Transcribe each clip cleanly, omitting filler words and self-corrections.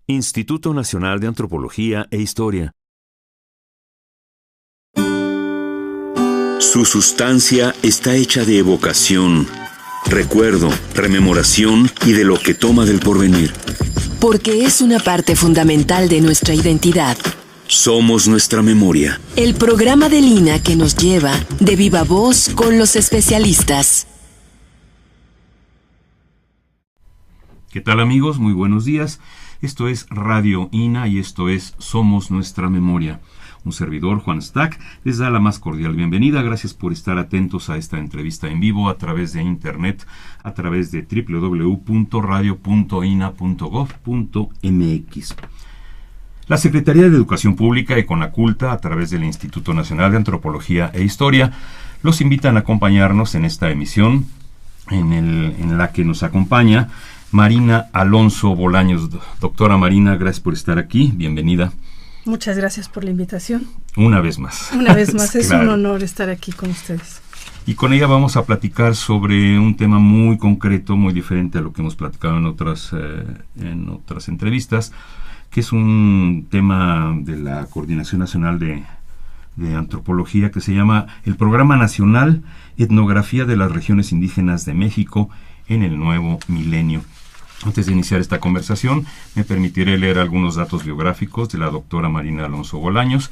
Instituto Nacional de Antropología e Historia. Su sustancia está hecha de evocación, recuerdo, rememoración y de lo que toma del porvenir. Porque es una parte fundamental de nuestra identidad. Somos nuestra memoria. El programa del INA que nos lleva de viva voz con los especialistas. ¿Qué tal, amigos? Muy buenos días. Esto es Radio INA y esto es Somos Nuestra Memoria. Un servidor, Juan Stack, les da la más cordial bienvenida. Gracias por estar atentos a esta entrevista en vivo a través de internet, a través de www.radio.ina.gov.mx. La Secretaría de Educación Pública y Conaculta, a través del Instituto Nacional de Antropología e Historia, los invitan a acompañarnos en esta emisión en la que nos acompaña Marina Alonso Bolaños. Doctora Marina, gracias por estar aquí. Bienvenida. Muchas gracias por la invitación. Una vez más. Una vez más, es Claro. un honor estar aquí con ustedes. Y con ella vamos a platicar sobre un tema muy concreto, muy diferente a lo que hemos platicado en otras entrevistas, que es un tema de la Coordinación Nacional de Antropología que se llama el Programa Nacional Etnografía de las Regiones Indígenas de México en el Nuevo Milenio. Antes de iniciar esta conversación, me permitiré leer algunos datos biográficos de la doctora Marina Alonso Bolaños.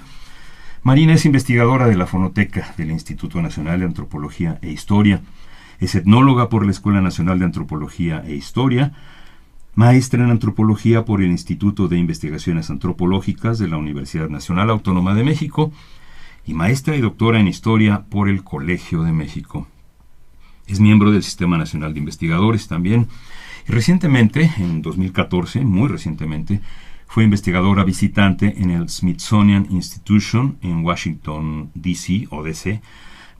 Marina es investigadora de la Fonoteca del Instituto Nacional de Antropología e Historia. Es etnóloga por la Escuela Nacional de Antropología e Historia, maestra en Antropología por el Instituto de Investigaciones Antropológicas de la Universidad Nacional Autónoma de México y maestra y doctora en Historia por el Colegio de México. Es miembro del Sistema Nacional de Investigadores también. Y recientemente, en 2014, muy recientemente, fue investigadora visitante en el Smithsonian Institution en Washington, D.C. o D.C.,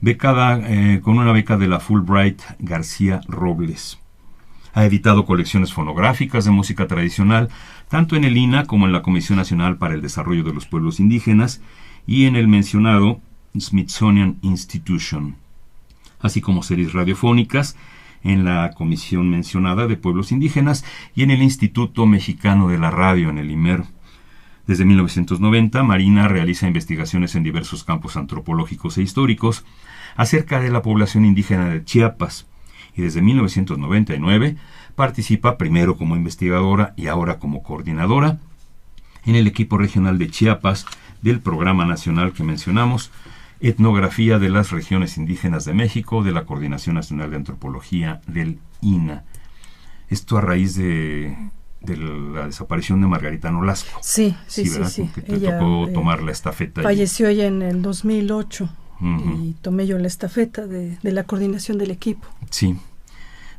becada con una beca de la Fulbright García Robles. Ha editado colecciones fonográficas de música tradicional, tanto en el INA como en la Comisión Nacional para el Desarrollo de los Pueblos Indígenas y en el mencionado Smithsonian Institution, así como series radiofónicas en la comisión mencionada de pueblos indígenas y en el Instituto Mexicano de la Radio, en el IMER. Desde 1990, Marina realiza investigaciones en diversos campos antropológicos e históricos acerca de la población indígena de Chiapas, y desde 1999 participa primero como investigadora y ahora como coordinadora en el equipo regional de Chiapas del Programa Nacional que mencionamos, Etnografía de las Regiones Indígenas de México, de la Coordinación Nacional de Antropología del INA. Esto a raíz de la desaparición de Margarita Nolasco. Sí. Que te Ella, tocó tomar la estafeta. Falleció ella en el 2008 Uh-huh. y tomé yo la estafeta de la coordinación del equipo. Sí,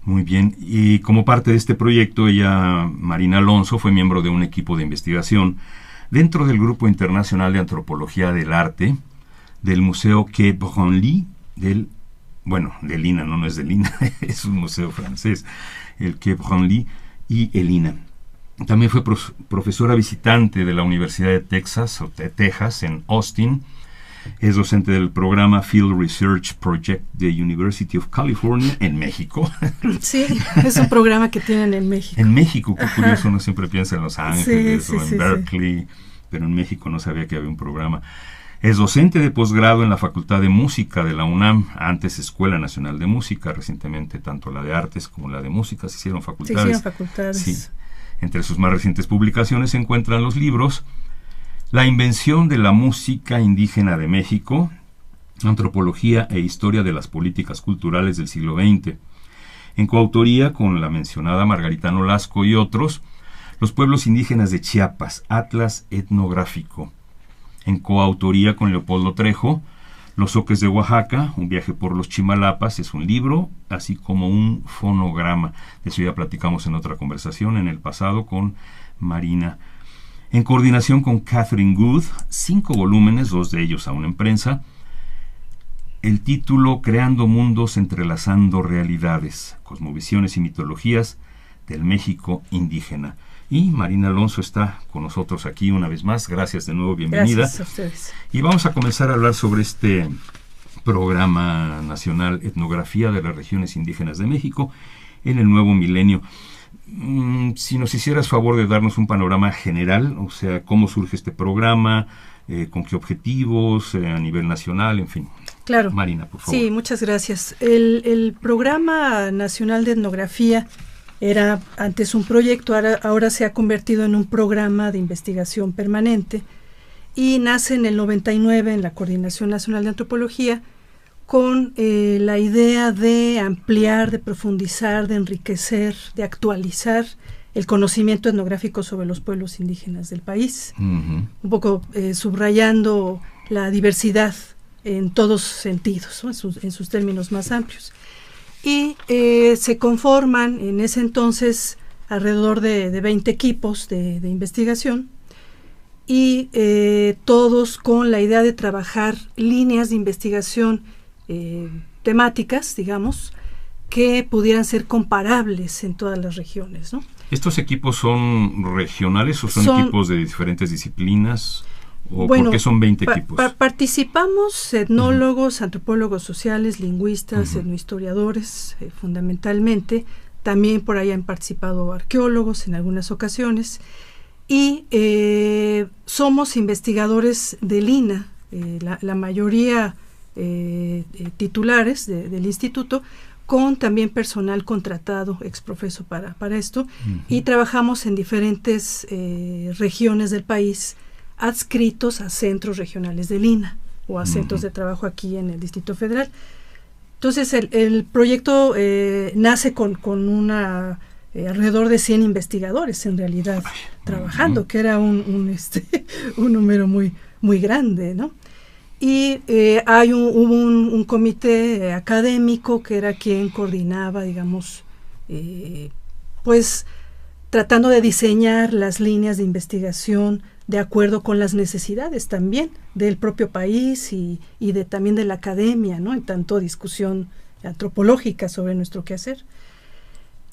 muy bien. Y como parte de este proyecto, ella, Marina Alonso, fue miembro de un equipo de investigación dentro del Grupo Internacional de Antropología del Arte, del Museo Quai Branly, del INA, no es del INA, es un museo francés, el Quai Branly y el INA. También fue profesora visitante de la Universidad de Texas en Austin. Es docente del programa Field Research Project de University of California en México. Sí, es un programa que tienen en México. En México, qué curioso, uno siempre piensa en Los Ángeles o en sí. Berkeley, pero en México no sabía que había un programa. Es docente de posgrado en la Facultad de Música de la UNAM, antes Escuela Nacional de Música, recientemente tanto la de Artes como la de Música se hicieron facultades. Sí. Entre sus más recientes publicaciones se encuentran los libros La invención de la música indígena de México, Antropología e Historia de las Políticas Culturales del siglo XX, en coautoría con la mencionada Margarita Nolasco y otros, Los pueblos indígenas de Chiapas, Atlas etnográfico, en coautoría con Leopoldo Trejo, Los Zoques de Oaxaca, un viaje por los Chimalapas, es un libro, así como un fonograma. De eso ya platicamos en otra conversación en el pasado con Marina. En coordinación con Catherine Good, 5 volúmenes, 2 de ellos aún en prensa. El título Creando mundos, entrelazando realidades, cosmovisiones y mitologías del México indígena. Y Marina Alonso está con nosotros aquí una vez más. Gracias de nuevo, bienvenida. Gracias a ustedes. Y vamos a comenzar a hablar sobre este Programa Nacional Etnografía de las Regiones Indígenas de México en el Nuevo Milenio. Si nos hicieras favor de darnos un panorama general, o sea, cómo surge este programa, con qué objetivos, a nivel nacional, en fin. Claro. Marina, por favor. Sí, muchas gracias. El Programa Nacional de Etnografía era antes un proyecto, ahora se ha convertido en un programa de investigación permanente y nace en el 99 en la Coordinación Nacional de Antropología con la idea de ampliar, de profundizar, de enriquecer, de actualizar el conocimiento etnográfico sobre los pueblos indígenas del país, un poco subrayando la diversidad en todos sentidos, ¿no? en sus términos más amplios. Y se conforman en ese entonces alrededor de 20 equipos de investigación y todos con la idea de trabajar líneas de investigación temáticas, digamos, que pudieran ser comparables en todas las regiones, ¿no? ¿Estos equipos son regionales o son equipos de diferentes disciplinas? ¿O bueno, por qué son 20 equipos? Participamos etnólogos, antropólogos sociales, lingüistas, etnohistoriadores, fundamentalmente. También por ahí han participado arqueólogos en algunas ocasiones. Y somos investigadores del INAH, la mayoría titulares del instituto, con también personal contratado exprofeso para esto. Y trabajamos en diferentes regiones del país, adscritos a centros regionales del INAH o a centros de trabajo aquí en el Distrito Federal. Entonces el proyecto nace con alrededor de 100 investigadores en realidad trabajando, que era un número muy grande, ¿no? Y hubo un comité académico que era quien coordinaba, digamos, pues tratando de diseñar las líneas de investigación de acuerdo con las necesidades también del propio país y también de la academia, ¿no? En tanto discusión antropológica sobre nuestro quehacer.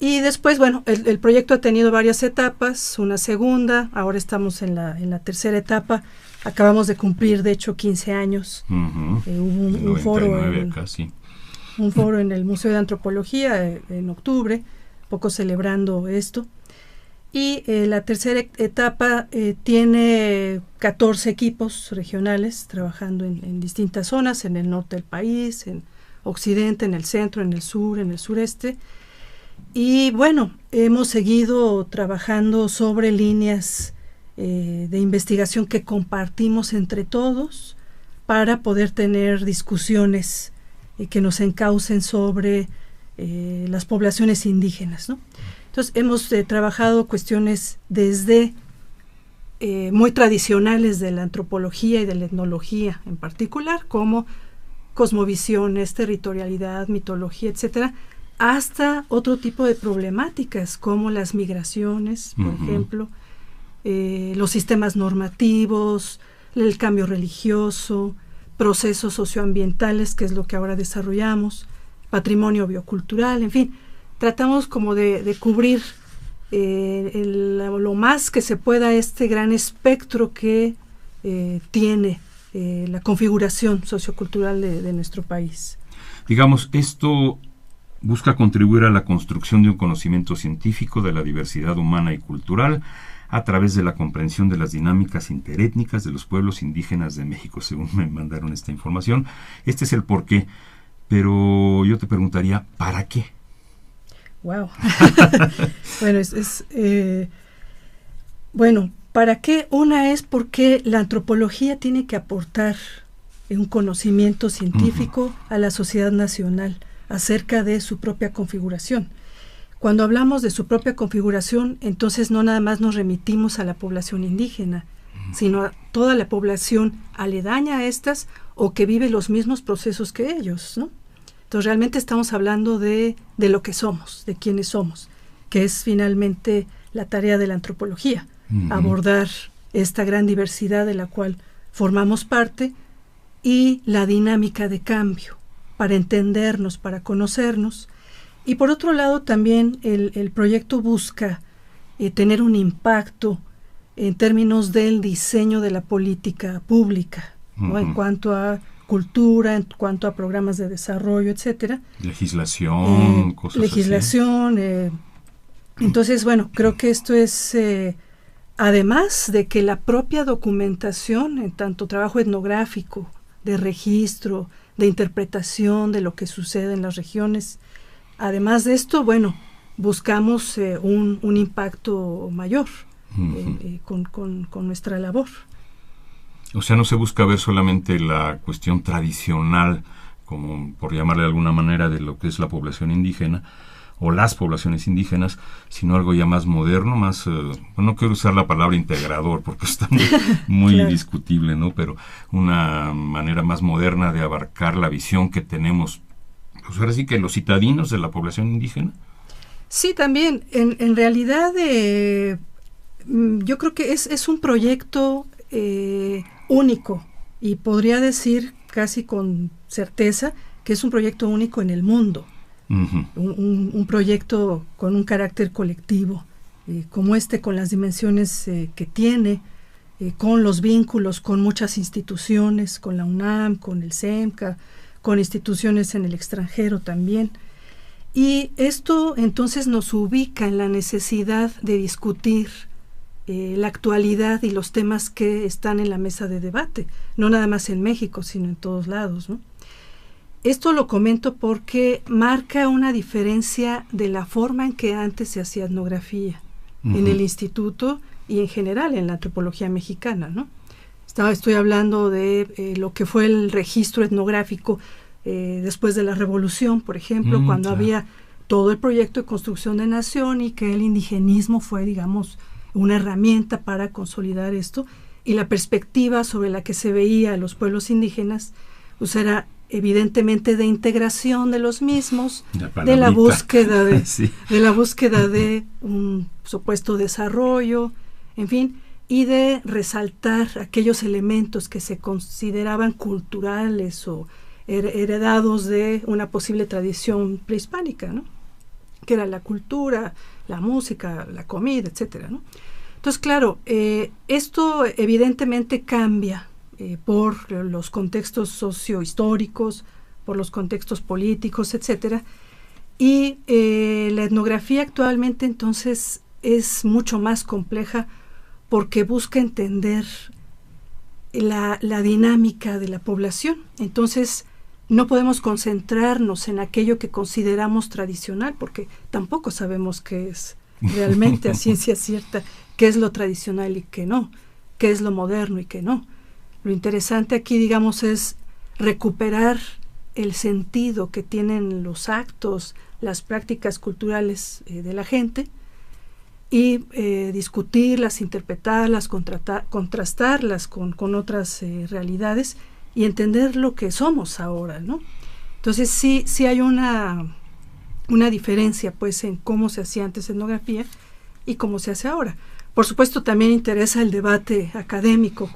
Y después, bueno, el proyecto ha tenido varias etapas, una segunda, ahora estamos en la tercera etapa, acabamos de cumplir, de hecho, 15 años. Hubo un foro en el Museo de Antropología en octubre, poco celebrando esto. Y la tercera etapa tiene 14 equipos regionales trabajando en distintas zonas, en el norte del país, en occidente, en el centro, en el sur, en el sureste. Y bueno, hemos seguido trabajando sobre líneas de investigación que compartimos entre todos para poder tener discusiones que nos encaucen sobre las poblaciones indígenas, ¿no? Entonces hemos trabajado cuestiones desde muy tradicionales de la antropología y de la etnología en particular, como cosmovisiones, territorialidad, mitología, etcétera, hasta otro tipo de problemáticas como las migraciones, por ejemplo, los sistemas normativos, el cambio religioso, procesos socioambientales, que es lo que ahora desarrollamos, patrimonio biocultural, en fin, tratamos como de cubrir lo más que se pueda este gran espectro que tiene la configuración sociocultural de nuestro país. Digamos, esto busca contribuir a la construcción de un conocimiento científico de la diversidad humana y cultural a través de la comprensión de las dinámicas interétnicas de los pueblos indígenas de México, según me mandaron esta información. Este es el porqué, pero yo te preguntaría, ¿para qué? Wow. Bueno, bueno, ¿para qué? Una es porque la antropología tiene que aportar un conocimiento científico a la sociedad nacional acerca de su propia configuración. Cuando hablamos de su propia configuración, entonces no nada más nos remitimos a la población indígena, sino a toda la población aledaña a estas o que vive los mismos procesos que ellos, ¿no? Entonces realmente estamos hablando de lo que somos, de quiénes somos, que es finalmente la tarea de la antropología, abordar esta gran diversidad de la cual formamos parte y la dinámica de cambio para entendernos, para conocernos. Y por otro lado también el proyecto busca tener un impacto en términos del diseño de la política pública, ¿no? En cuanto a cultura, en cuanto a programas de desarrollo, etcétera. Legislación, cosas legislación, así. Entonces, bueno, creo que esto es, además de que la propia documentación, en tanto trabajo etnográfico, de registro, de interpretación de lo que sucede en las regiones, además de esto, bueno, buscamos un impacto mayor con nuestra labor. O sea, no se busca ver solamente la cuestión tradicional, como por llamarle de alguna manera, de lo que es la población indígena o las poblaciones indígenas, sino algo ya más moderno, más, no quiero usar la palabra integrador porque está muy claro, discutible, ¿no? Pero una manera más moderna de abarcar la visión que tenemos, pues ahora sí que los citadinos de la población indígena. Sí, también. En realidad, yo creo que es un proyecto único, y podría decir casi con certeza que es un proyecto único en el mundo. Uh-huh. Un proyecto con un carácter colectivo, como con las dimensiones que tiene, con los vínculos con muchas instituciones, con la UNAM, con el CEMCA, con instituciones en el extranjero también. Y esto entonces nos ubica en la necesidad de discutir la actualidad y los temas que están en la mesa de debate, no nada más en México, sino en todos lados, ¿no? Esto lo comento porque marca una diferencia de la forma en que antes se hacía etnografía en el instituto y en general en la antropología mexicana, ¿no? Estoy hablando de lo que fue el registro etnográfico después de la Revolución, por ejemplo, cuando había todo el proyecto de construcción de nación y que el indigenismo fue, digamos, una herramienta para consolidar esto, y la perspectiva sobre la que se veía a los pueblos indígenas pues era evidentemente de integración de los mismos, de la búsqueda de, sí, de la búsqueda de un supuesto desarrollo, en fin, y de resaltar aquellos elementos que se consideraban culturales o heredados de una posible tradición prehispánica, ¿no? Que era la cultura, la música, la comida, etcétera, ¿no? Entonces, claro, esto evidentemente cambia por los contextos sociohistóricos, por los contextos políticos, etcétera, y la etnografía actualmente entonces es mucho más compleja porque busca entender la dinámica de la población. Entonces, no podemos concentrarnos en aquello que consideramos tradicional, porque tampoco sabemos qué es realmente a ciencia cierta, qué es lo tradicional y qué no, qué es lo moderno y qué no. Lo interesante aquí, digamos, es recuperar el sentido que tienen los actos, las prácticas culturales de la gente y discutirlas, interpretarlas, contrastarlas con otras realidades y entender lo que somos ahora, ¿no? Entonces sí hay una diferencia, pues, en cómo se hacía antes etnografía y cómo se hace ahora. Por supuesto, también interesa el debate académico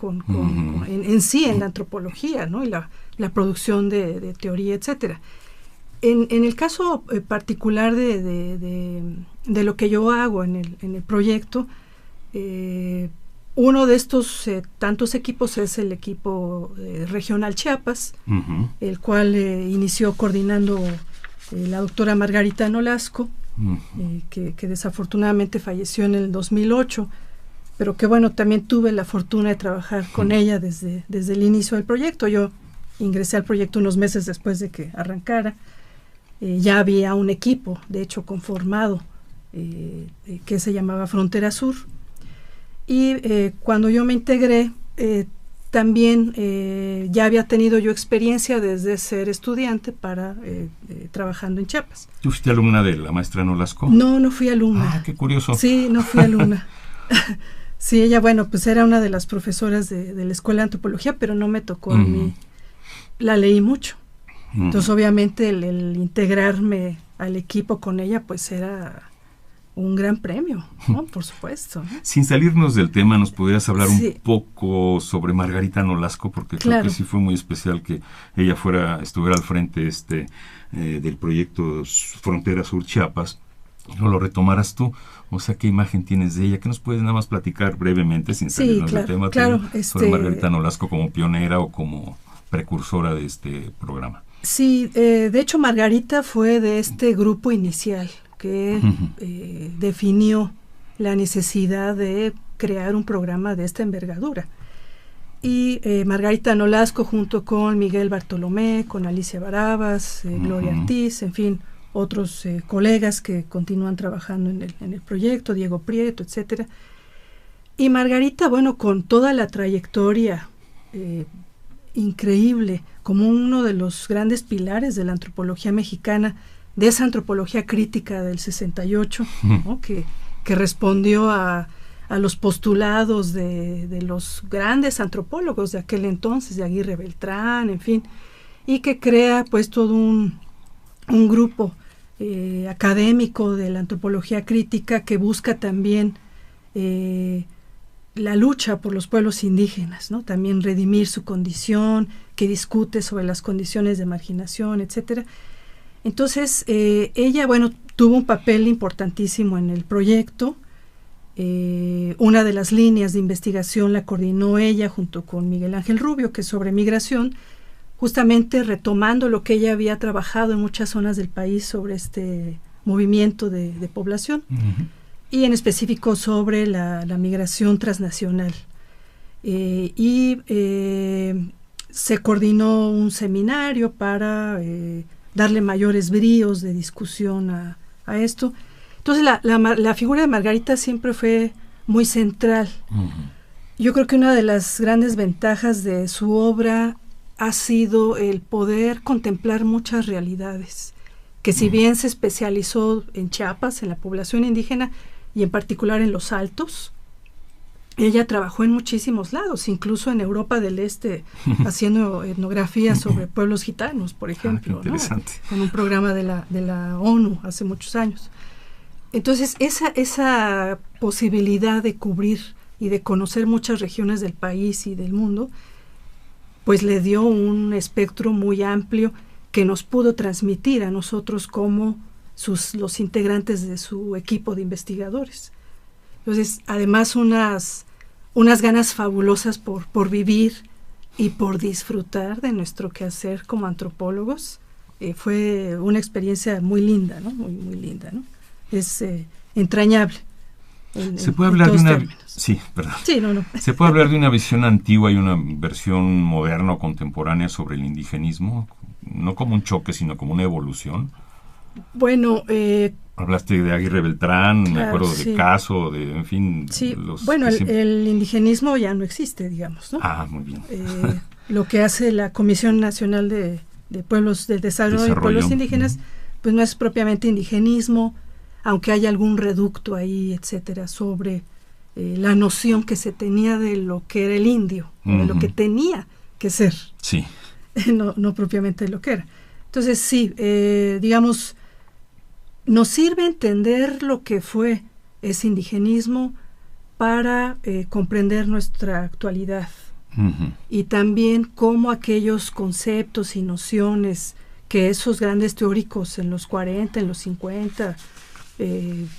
en sí, en la antropología, ¿no? Y la producción de teoría, etcétera. En el caso particular de lo que yo hago en el proyecto, uno de estos tantos equipos es el equipo regional Chiapas, el cual inició coordinando la doctora Margarita Nolasco, que desafortunadamente falleció en el 2008, pero que bueno, también tuve la fortuna de trabajar con ella desde el inicio del proyecto. Yo ingresé al proyecto unos meses después de que arrancara. Ya había un equipo, de hecho, conformado, que se llamaba Frontera Sur. Y cuando yo me integré, también ya había tenido yo experiencia desde ser estudiante para trabajando en Chiapas. ¿Tú fuiste alumna de la maestra Nolasco? No fui alumna. Ah, qué curioso. Sí, no fui alumna. Sí, ella, bueno, pues era una de las profesoras de la Escuela de Antropología, pero no me tocó a mí. La leí mucho. Entonces, obviamente, el integrarme al equipo con ella, pues era un gran premio, ¿no? Por supuesto, ¿no? Sin salirnos del tema, ¿nos podrías hablar un poco sobre Margarita Nolasco? Porque creo que sí fue muy especial que ella estuviera al frente del proyecto Frontera Sur Chiapas. ¿No lo retomaras tú? O sea, ¿qué imagen tienes de ella? ¿Qué nos puedes nada más platicar brevemente, sin salirnos del tema, sobre Margarita Nolasco como pionera o como precursora de este programa? Sí, de hecho Margarita fue de este grupo inicial que definió la necesidad de crear un programa de esta envergadura. Y Margarita Nolasco, junto con Miguel Bartolomé, con Alicia Barabas, Gloria Ortiz, en fin, otros colegas que continúan trabajando en el proyecto, Diego Prieto, etcétera. Y Margarita, bueno, con toda la trayectoria increíble, como uno de los grandes pilares de la antropología mexicana, de esa antropología crítica del 68, ¿no? que respondió a los postulados de los grandes antropólogos de aquel entonces, de Aguirre Beltrán, en fin, y que crea pues todo un grupo académico de la antropología crítica que busca también la lucha por los pueblos indígenas, ¿no? También redimir su condición, que discute sobre las condiciones de marginación, etcétera. Entonces, ella, bueno, tuvo un papel importantísimo en el proyecto. Una de las líneas de investigación la coordinó ella junto con Miguel Ángel Rubio, que es sobre migración, justamente retomando lo que ella había trabajado en muchas zonas del país sobre este movimiento de población. Y en específico sobre la migración transnacional. Se coordinó un seminario para darle mayores bríos de discusión a esto. Entonces la figura de Margarita siempre fue muy central. Yo creo que una de las grandes ventajas de su obra ha sido el poder contemplar muchas realidades, que si bien se especializó en Chiapas, en la población indígena, y en particular en los Altos, ella trabajó en muchísimos lados, incluso en Europa del Este, haciendo etnografía sobre pueblos gitanos, por ejemplo, interesante, ¿no? Con un programa de la ONU hace muchos años. Entonces, esa posibilidad de cubrir y de conocer muchas regiones del país y del mundo, pues le dio un espectro muy amplio que nos pudo transmitir a nosotros como los integrantes de su equipo de investigadores. Entonces, además unas ganas fabulosas por vivir y por disfrutar de nuestro quehacer como antropólogos. Fue una experiencia muy linda, ¿no? Muy linda, ¿no? Es entrañable. Se puede hablar de una... Sí, perdón. Sí, no. ¿Se puede hablar de una visión antigua y una versión moderna o contemporánea sobre el indigenismo? No como un choque, sino como una evolución. Bueno, hablaste de Aguirre Beltrán, claro, me acuerdo sí. de Caso, en fin. Sí, bueno, el indigenismo ya no existe, digamos, ¿no? Ah, muy bien. Lo que hace la Comisión Nacional de Pueblos, del Desarrollo de Pueblos Indígenas, pues no es propiamente indigenismo, aunque hay algún reducto ahí, etcétera, sobre la noción que se tenía de lo que era el indio, de lo que tenía que ser. Sí. No propiamente de lo que era. Entonces, sí, digamos, nos sirve entender lo que fue ese indigenismo para comprender nuestra actualidad. Y también cómo aquellos conceptos y nociones que esos grandes teóricos en los 40, en los 50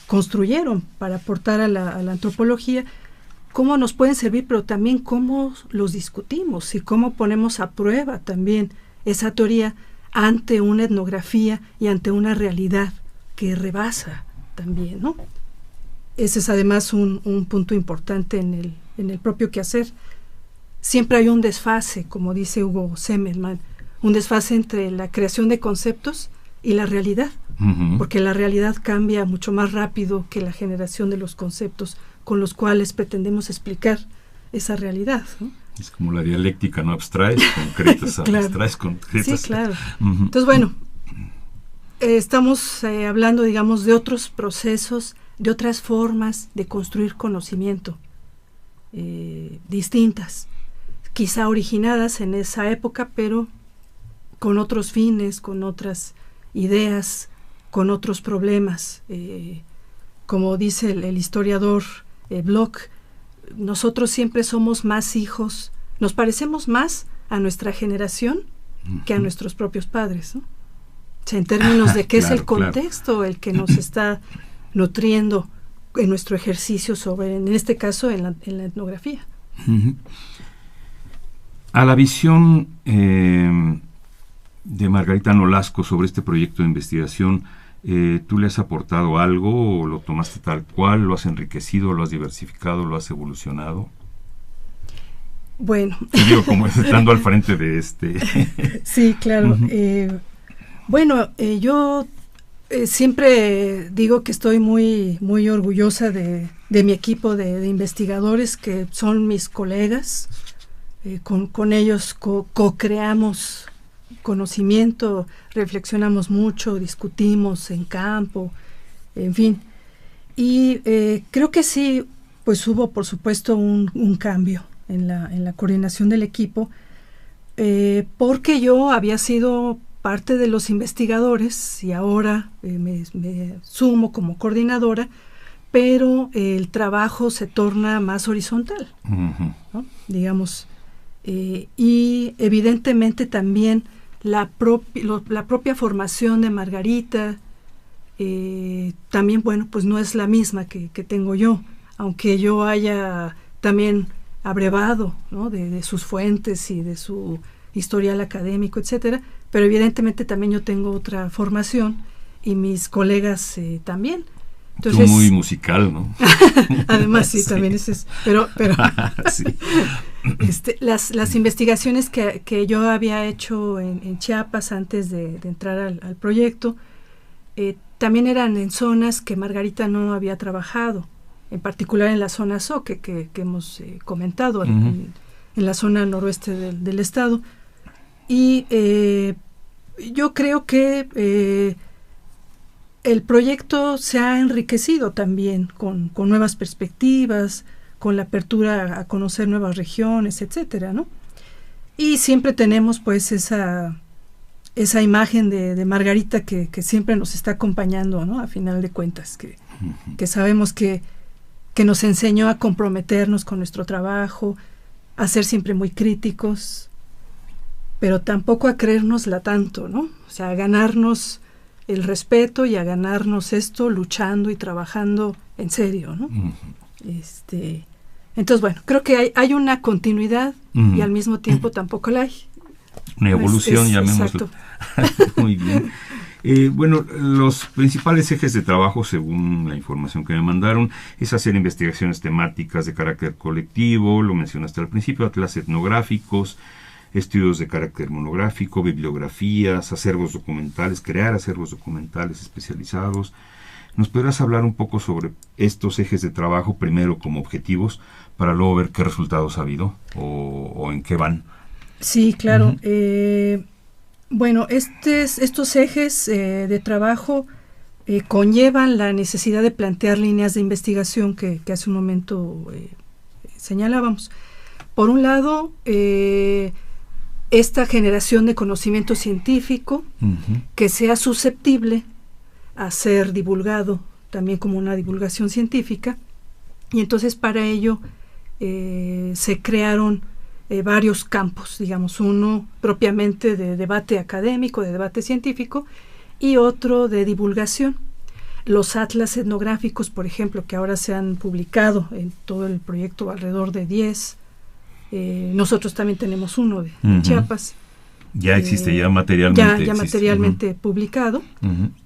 construyeron para aportar a la antropología, cómo nos pueden servir, pero también cómo los discutimos y cómo ponemos a prueba también esa teoría ante una etnografía y ante una realidad que rebasa también, ¿no? Ese es además un punto importante en el propio quehacer. Siempre hay un desfase, como dice Hugo Semmelmann, un desfase entre la creación de conceptos y la realidad, porque la realidad cambia mucho más rápido que la generación de los conceptos con los cuales pretendemos explicar esa realidad, ¿no? Es como la dialéctica, no abstraes concretas, claro. Abstraes concretas. Sí, claro. Entonces, bueno, estamos hablando, digamos, de otros procesos, de otras formas de construir conocimiento distintas, quizá originadas en esa época, pero con otros fines, con otras ideas, con otros problemas. Como dice el historiador Bloch, nosotros siempre somos más hijos, nos parecemos más a nuestra generación que a nuestros propios padres, ¿no? O sea, en términos de qué es el contexto el que nos está nutriendo en nuestro ejercicio sobre, en este caso, en la etnografía. A la visión de Margarita Nolasco sobre este proyecto de investigación, ¿Tú le has aportado algo o lo tomaste tal cual, lo has enriquecido, lo has diversificado, lo has evolucionado? Bueno. Te digo, como estando al frente de Sí, claro. Yo siempre digo que estoy muy, muy orgullosa de mi equipo de investigadores, que son mis colegas. Con ellos co-creamos conocimiento, reflexionamos mucho, discutimos en campo, en fin. Y creo que sí, pues hubo por supuesto un cambio en la coordinación del equipo, porque yo había sido parte de los investigadores y ahora me sumo como coordinadora, pero el trabajo se torna más horizontal, ¿no? Digamos, y evidentemente también la propia formación de Margarita también, bueno, pues no es la misma que tengo yo, aunque yo haya también abrevado, ¿no?, de sus fuentes y de su historial académico, etcétera, pero evidentemente también yo tengo otra formación y mis colegas también. Entonces, tú muy musical, ¿no? Además, sí, también es pero sí. Las investigaciones que yo había hecho en Chiapas antes de entrar al proyecto, también eran en zonas que Margarita no había trabajado, en particular en la zona Zoque, que hemos comentado, en la zona noroeste del estado. Y yo creo que el proyecto se ha enriquecido también con nuevas perspectivas, con la apertura a conocer nuevas regiones, etcétera, ¿no? Y siempre tenemos pues esa imagen de Margarita que siempre nos está acompañando, ¿no? A final de cuentas, que sabemos que nos enseñó a comprometernos con nuestro trabajo, a ser siempre muy críticos, pero tampoco a creérnosla tanto, ¿no? O sea, a ganarnos el respeto y a ganarnos esto luchando y trabajando en serio, ¿no? Entonces, bueno, creo que hay una continuidad y al mismo tiempo tampoco la hay. Una evolución, llamémoslo. Exacto. Muy bien. Bueno, los principales ejes de trabajo, según la información que me mandaron, es hacer investigaciones temáticas de carácter colectivo, lo mencionaste al principio, atlas etnográficos, estudios de carácter monográfico, bibliografías, acervos documentales, crear acervos documentales especializados. ¿Nos podrás hablar un poco sobre estos ejes de trabajo, primero como objetivos, para luego ver qué resultados ha habido o en qué van? Sí, claro. Bueno, estos ejes de trabajo conllevan la necesidad de plantear líneas de investigación que hace un momento señalábamos. Por un lado, esta generación de conocimiento científico que sea susceptible a ser divulgado también como una divulgación científica, y entonces para ello se crearon varios campos, digamos, uno propiamente de debate académico, de debate científico, y otro de divulgación. Los atlas etnográficos, por ejemplo, que ahora se han publicado en todo el proyecto, alrededor de 10. Nosotros también tenemos uno de Chiapas. Ya existe, ya materialmente. Ya materialmente publicado.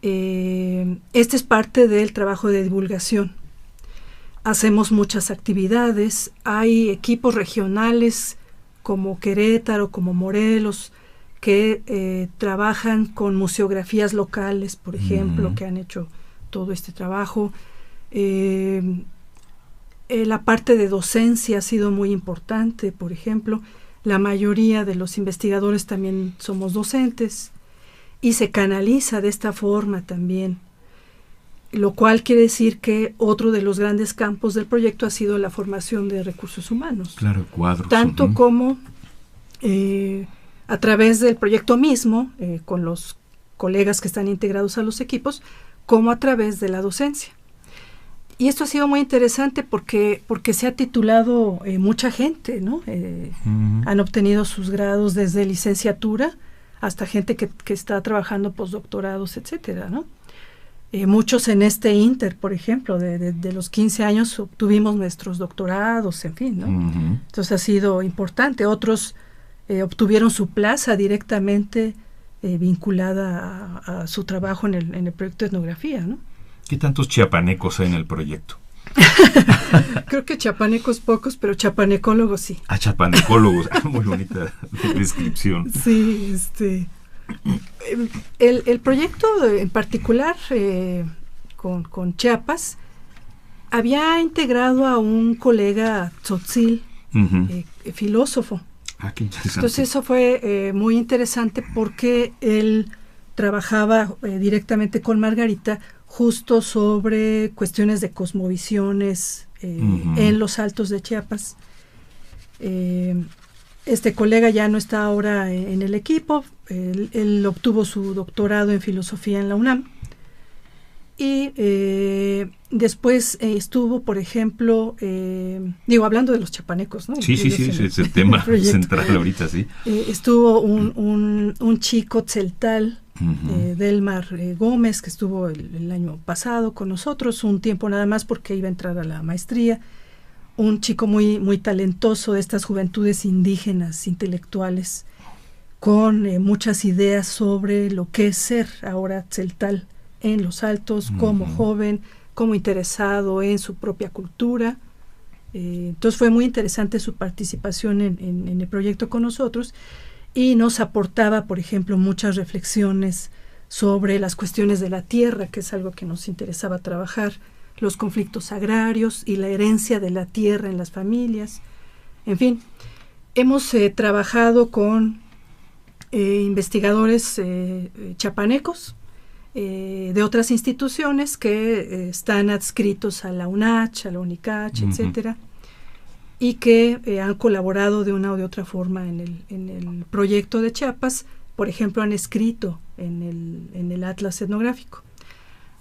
Este es parte del trabajo de divulgación. Hacemos muchas actividades, hay equipos regionales como Querétaro, como Morelos, que trabajan con museografías locales, por ejemplo, que han hecho todo este trabajo. La parte de docencia ha sido muy importante, por ejemplo. La mayoría de los investigadores también somos docentes y se canaliza de esta forma también, lo cual quiere decir que otro de los grandes campos del proyecto ha sido la formación de recursos humanos. Claro, cuadros. Tanto como a través del proyecto mismo, con los colegas que están integrados a los equipos, como a través de la docencia. Y esto ha sido muy interesante porque se ha titulado mucha gente, ¿no? Han obtenido sus grados desde licenciatura hasta gente que está trabajando postdoctorados, etcétera, ¿no? Muchos en este inter, por ejemplo, de los 15 años obtuvimos nuestros doctorados, en fin, ¿no? Entonces ha sido importante. Otros obtuvieron su plaza directamente vinculada a su trabajo en el proyecto de etnografía, ¿no? ¿Qué tantos chiapanecos hay en el proyecto? Creo que chiapanecos pocos, pero chiapanecólogos sí. Chiapanecólogos, muy bonita descripción. Sí, el proyecto en particular con Chiapas había integrado a un colega tzotzil, filósofo. Qué interesante. Entonces eso fue muy interesante porque él trabajaba directamente con Margarita justo sobre cuestiones de cosmovisiones en los Altos de Chiapas. Este colega ya no está ahora en el equipo. Él obtuvo su doctorado en filosofía en la UNAM. Y después estuvo, por ejemplo, hablando de los chiapanecos, ¿no? Sí, es el tema central ahorita, sí. Estuvo un chico tzeltal, Delmar Gómez, que estuvo el año pasado con nosotros, un tiempo nada más porque iba a entrar a la maestría. Un chico muy, muy talentoso de estas juventudes indígenas, intelectuales, con muchas ideas sobre lo que es ser ahora tzeltal en los Altos, como joven, como interesado en su propia cultura. Entonces fue muy interesante su participación en el proyecto con nosotros y nos aportaba, por ejemplo, muchas reflexiones sobre las cuestiones de la tierra, que es algo que nos interesaba trabajar, los conflictos agrarios y la herencia de la tierra en las familias. En fin, hemos trabajado con investigadores chiapanecos, de otras instituciones que están adscritos a la UNACH, a la UNICACH, etcétera, y que han colaborado de una o de otra forma en el proyecto de Chiapas. Por ejemplo, han escrito en el Atlas Etnográfico.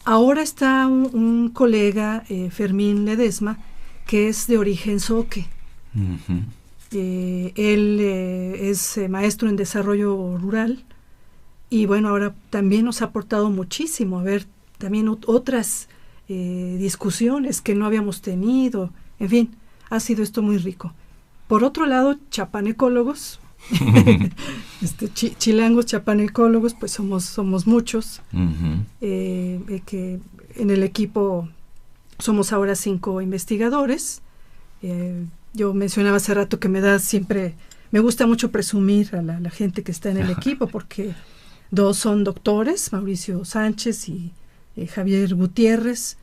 Ahora está un colega, Fermín Ledesma, que es de origen zoque. Él es maestro en desarrollo rural. Y bueno, ahora también nos ha aportado muchísimo a ver también otras discusiones que no habíamos tenido. En fin, ha sido esto muy rico. Por otro lado, chapanecólogos, chilangos chapanecólogos, pues somos muchos. Que en el equipo somos ahora 5 investigadores. Yo mencionaba hace rato que me gusta mucho presumir a la gente que está en el equipo, porque 2 son doctores, Mauricio Sánchez y Javier Gutiérrez.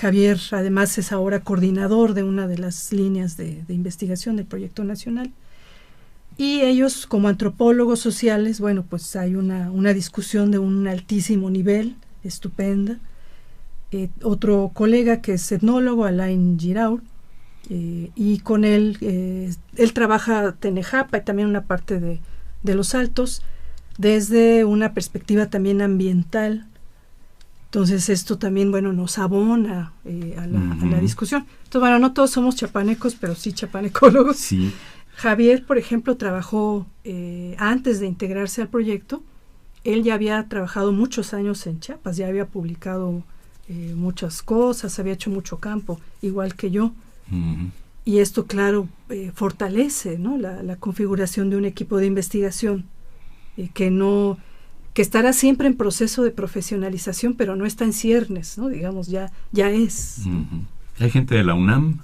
Javier además es ahora coordinador de una de las líneas de investigación del Proyecto Nacional. Y ellos, como antropólogos sociales, bueno, pues hay una discusión de un altísimo nivel, estupenda. Otro colega que es etnólogo, Alain Giraud, y con él trabaja Tenejapa y también una parte de los Altos, desde una perspectiva también ambiental. Entonces esto también, bueno, nos abona a la discusión. Entonces, bueno, no todos somos chapanecos, pero sí chapanecólogos. Sí. Javier, por ejemplo, trabajó antes de integrarse al proyecto. Él ya había trabajado muchos años en Chiapas, ya había publicado muchas cosas, había hecho mucho campo, igual que yo. Y esto, claro, fortalece, ¿no?, la configuración de un equipo de investigación que estará siempre en proceso de profesionalización, pero no está en ciernes, ¿no? Digamos, ya es. ¿Hay gente de la UNAM?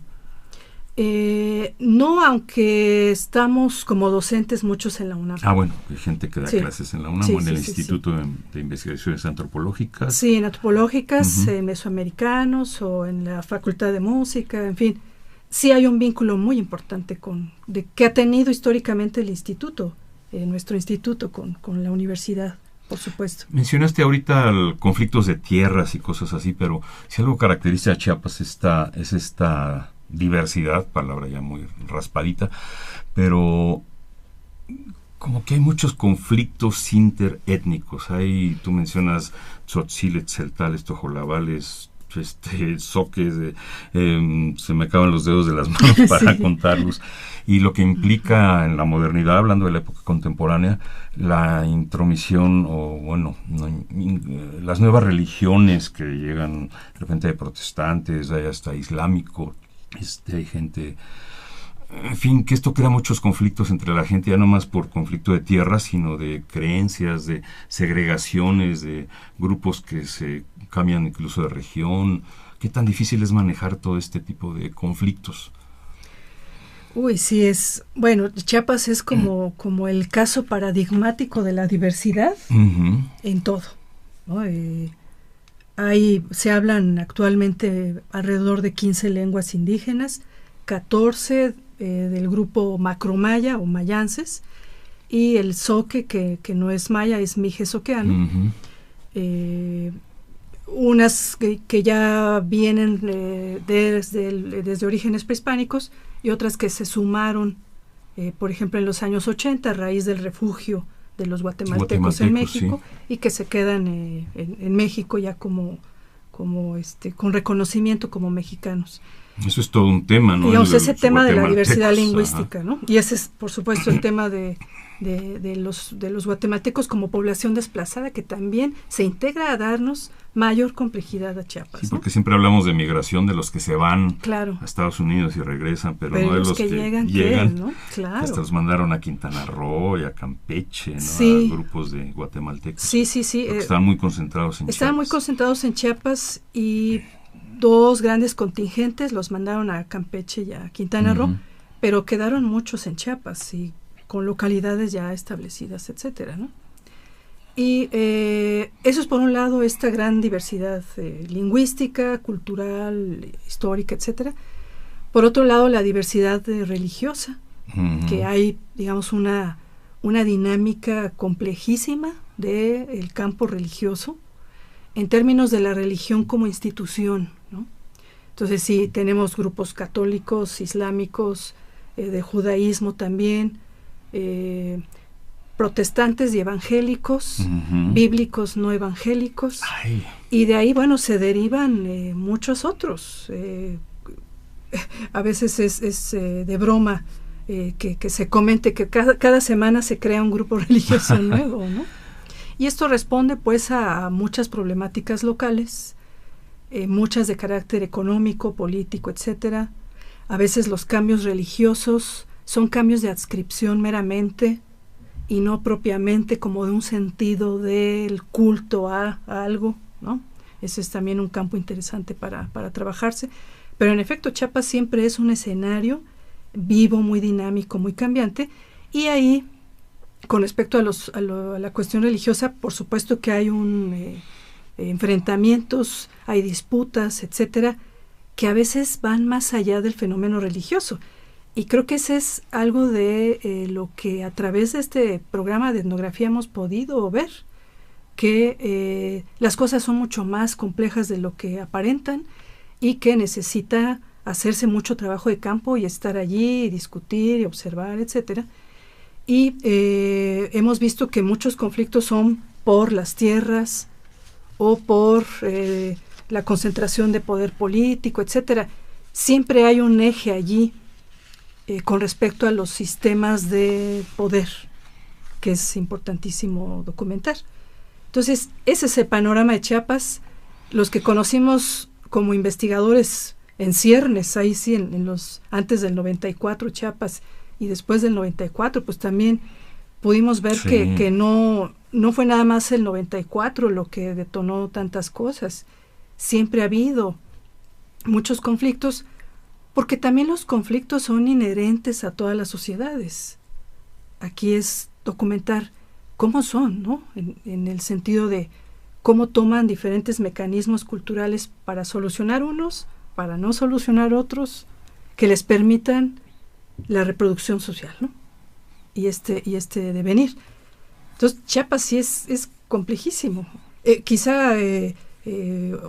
No, aunque estamos como docentes muchos en la UNAM. Bueno, hay gente que da clases en la UNAM o en el Instituto de Investigaciones Antropológicas. Sí, en antropológicas, mesoamericanos o en la Facultad de Música, en fin. Sí hay un vínculo muy importante que ha tenido históricamente el instituto, nuestro instituto con la universidad, por supuesto. Mencionaste ahorita conflictos de tierras y cosas así, pero si algo caracteriza a Chiapas es esta diversidad, palabra ya muy raspadita, pero como que hay muchos conflictos interétnicos. Tú mencionas tzotziles, tzeltales, tojolabales, soques, se me acaban los dedos de las manos para contarlos, y lo que implica en la modernidad, hablando de la época contemporánea, la intromisión las nuevas religiones que llegan de repente de protestantes, hay hasta islámico, hay gente en fin, que esto crea muchos conflictos entre la gente, ya no más por conflicto de tierras, sino de creencias, de segregaciones, de grupos que se cambian incluso de región. ¿Qué tan difícil es manejar todo este tipo de conflictos? Uy, sí es, bueno, Chiapas es como el caso paradigmático de la diversidad en todo, ¿no? Se hablan actualmente alrededor de 15 lenguas indígenas, 14 del grupo macromaya o mayances, y el zoque, que no es maya, es mije-zoqueano. Unas que ya vienen desde orígenes prehispánicos y otras que se sumaron, por ejemplo, en los años 80 a raíz del refugio de los guatemaltecos en México, sí, y que se quedan en México ya como con reconocimiento como mexicanos. Eso es todo un tema, ¿no? Digamos, ese tema de la diversidad lingüística, ¿no? Y ese es, por supuesto, el tema de los guatemaltecos como población desplazada, que también se integra a darnos mayor complejidad a Chiapas. Sí, porque siempre hablamos de migración de los que se van claro a Estados Unidos y regresan, pero no de los que llegan, ¿no? Claro. Hasta los mandaron a Quintana Roo y a Campeche, ¿no? Sí. A grupos de guatemaltecos. Sí. Estaban muy concentrados en Chiapas. Estaban muy concentrados en Chiapas y dos grandes contingentes los mandaron a Campeche y a Quintana Roo, pero quedaron muchos en Chiapas y con localidades ya establecidas, etcétera, ¿no? Y eso es por un lado esta gran diversidad lingüística, cultural, histórica, etcétera. Por otro lado, la diversidad religiosa, que hay, digamos, una dinámica complejísima del campo religioso en términos de la religión como institución, ¿no? Entonces sí, tenemos grupos católicos, islámicos, de judaísmo también, protestantes y evangélicos, bíblicos no evangélicos, y de ahí, bueno, se derivan muchos otros. A veces es de broma que se comente que cada semana se crea un grupo religioso nuevo, ¿no? Y esto responde pues a muchas problemáticas locales, muchas de carácter económico, político, etcétera. A veces los cambios religiosos son cambios de adscripción meramente y no propiamente como de un sentido del culto a algo, ¿no? Ese es también un campo interesante para trabajarse. Pero en efecto, Chiapas siempre es un escenario vivo, muy dinámico, muy cambiante. Y ahí, con respecto a la cuestión religiosa, por supuesto que hay enfrentamientos, hay disputas, etcétera, que a veces van más allá del fenómeno religioso. Y creo que ese es algo de lo que a través de este programa de etnografía hemos podido ver, que las cosas son mucho más complejas de lo que aparentan y que necesita hacerse mucho trabajo de campo y estar allí, y discutir y observar, etcétera. Y hemos visto que muchos conflictos son por las tierras o por la concentración de poder político, etcétera. Siempre hay un eje allí con respecto a los sistemas de poder, que es importantísimo documentar. Entonces, ese es el panorama de Chiapas. Los que conocimos como investigadores en ciernes, ahí sí, antes del 94 Chiapas y después del 94, pues también pudimos ver que no fue nada más el 94 lo que detonó tantas cosas. Siempre ha habido muchos conflictos, porque también los conflictos son inherentes a todas las sociedades. Aquí es documentar cómo son, ¿no? En el sentido de cómo toman diferentes mecanismos culturales para solucionar unos, para no solucionar otros, que les permitan la reproducción social, ¿no? Y este devenir. Entonces, Chiapas sí es complejísimo. Quizá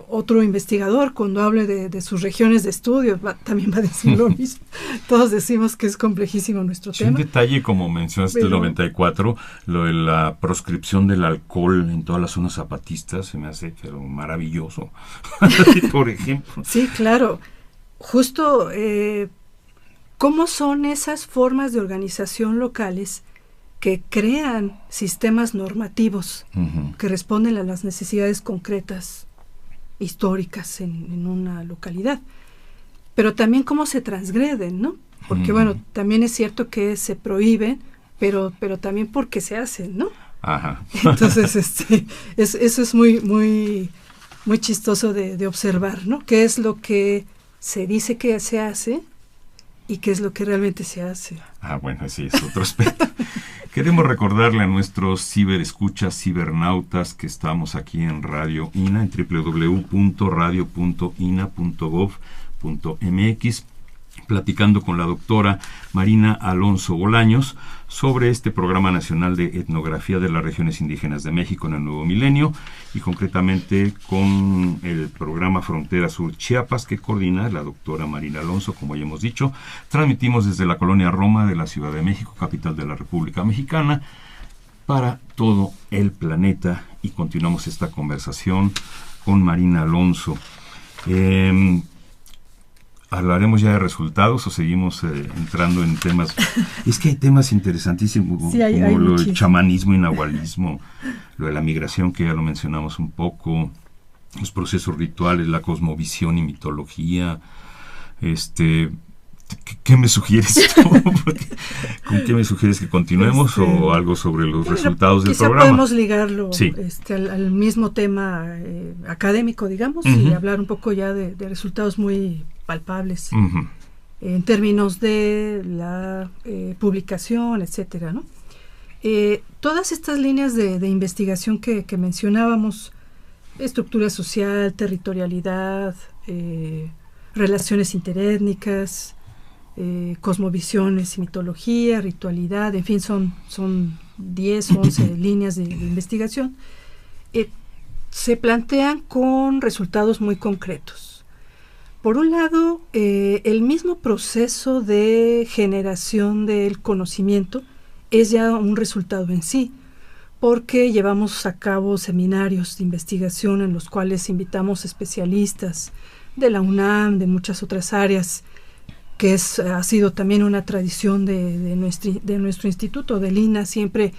otro investigador, cuando hable de sus regiones de estudio, también va a decir lo mismo. Todos decimos que es complejísimo nuestro tema. Un detalle, como mencionaste, el 94, lo de la proscripción del alcohol en todas las zonas zapatistas, se me hace maravilloso, por ejemplo. Sí, claro. Justo, ¿cómo son esas formas de organización locales que crean sistemas normativos que responden a las necesidades concretas, históricas en una localidad? Pero también cómo se transgreden, ¿no? porque bueno, también es cierto que se prohíben, pero también porque se hacen, ¿no? Ajá. Entonces, eso es muy chistoso de observar, ¿no? ¿Qué es lo que se dice que se hace y qué es lo que realmente se hace? Bueno, sí, es otro aspecto. Queremos recordarle a nuestros ciberescuchas, cibernautas, que estamos aquí en Radio INA, en www.radio.ina.gov.mx, platicando con la doctora Marina Alonso Bolaños sobre este Programa Nacional de Etnografía de las Regiones Indígenas de México en el Nuevo Milenio, y concretamente con el programa Frontera Sur Chiapas, que coordina la doctora Marina Alonso, como ya hemos dicho. Transmitimos desde la colonia Roma de la Ciudad de México, capital de la República Mexicana, para todo el planeta, y continuamos esta conversación con Marina Alonso. ¿Hablaremos ya de resultados o seguimos entrando en temas? Es que hay temas interesantísimos, sí, hay como lo del muchísimo. chamanismo y nahualismo, lo de la migración, que ya lo mencionamos un poco, los procesos rituales, la cosmovisión y mitología. ¿Qué me sugieres tú? ¿Con qué me sugieres que continuemos, o algo sobre los resultados del programa? Podemos ligarlo sí. al mismo tema académico, digamos, y hablar un poco ya de resultados muy palpables en términos de la publicación, etcétera, ¿no? Todas estas líneas de investigación que mencionábamos, estructura social, territorialidad, relaciones interétnicas, cosmovisiones y mitología, ritualidad, en fin, son 10 o 11 líneas de investigación, se plantean con resultados muy concretos. Por un lado, el mismo proceso de generación del conocimiento es ya un resultado en sí, porque llevamos a cabo seminarios de investigación en los cuales invitamos especialistas de la UNAM, de muchas otras áreas, que ha sido también una tradición de nuestro instituto, del INA, siempre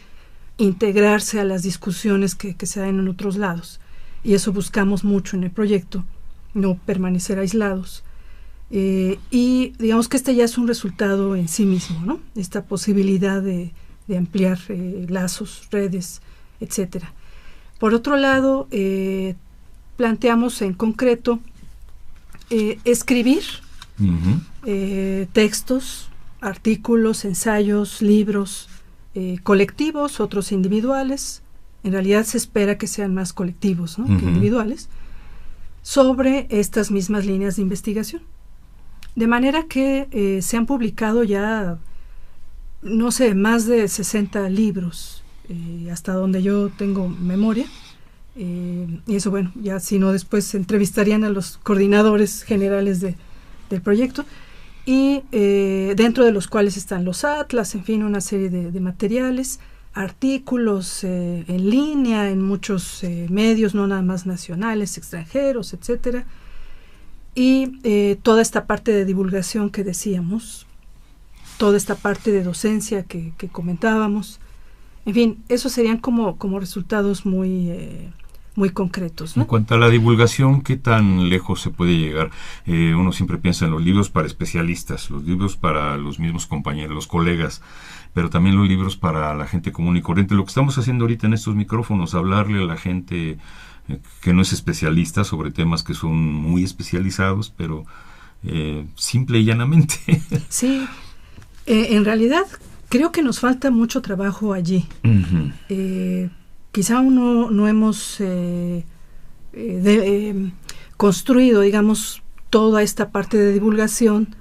integrarse a las discusiones que se dan en otros lados. Y eso buscamos mucho en el proyecto, no permanecer aislados. Y digamos que este ya es un resultado en sí mismo, ¿no? Esta posibilidad de ampliar lazos, redes, etcétera. Por otro lado, planteamos en concreto escribir textos, artículos, ensayos, libros, colectivos, otros individuales. En realidad se espera que sean más colectivos, ¿no? que individuales, sobre estas mismas líneas de investigación. De manera que se han publicado ya, no sé, más de 60 libros, hasta donde yo tengo memoria. Y eso, bueno, ya si no, después entrevistarían a los coordinadores generales del proyecto, y dentro de los cuales están los atlas, en fin, una serie de materiales, artículos en línea, en muchos medios, no nada más nacionales, extranjeros, etcétera, y toda esta parte de divulgación que decíamos, toda esta parte de docencia que comentábamos. En fin, esos serían como resultados muy concretos, ¿no? En cuanto a la divulgación, ¿qué tan lejos se puede llegar? Uno siempre piensa en los libros para especialistas, los libros para los mismos compañeros, los colegas, pero también los libros para la gente común y corriente. Lo que estamos haciendo ahorita en estos micrófonos, hablarle a la gente que no es especialista sobre temas que son muy especializados, pero simple y llanamente. Sí, en realidad creo que nos falta mucho trabajo allí. Quizá no hemos construido, digamos, toda esta parte de divulgación,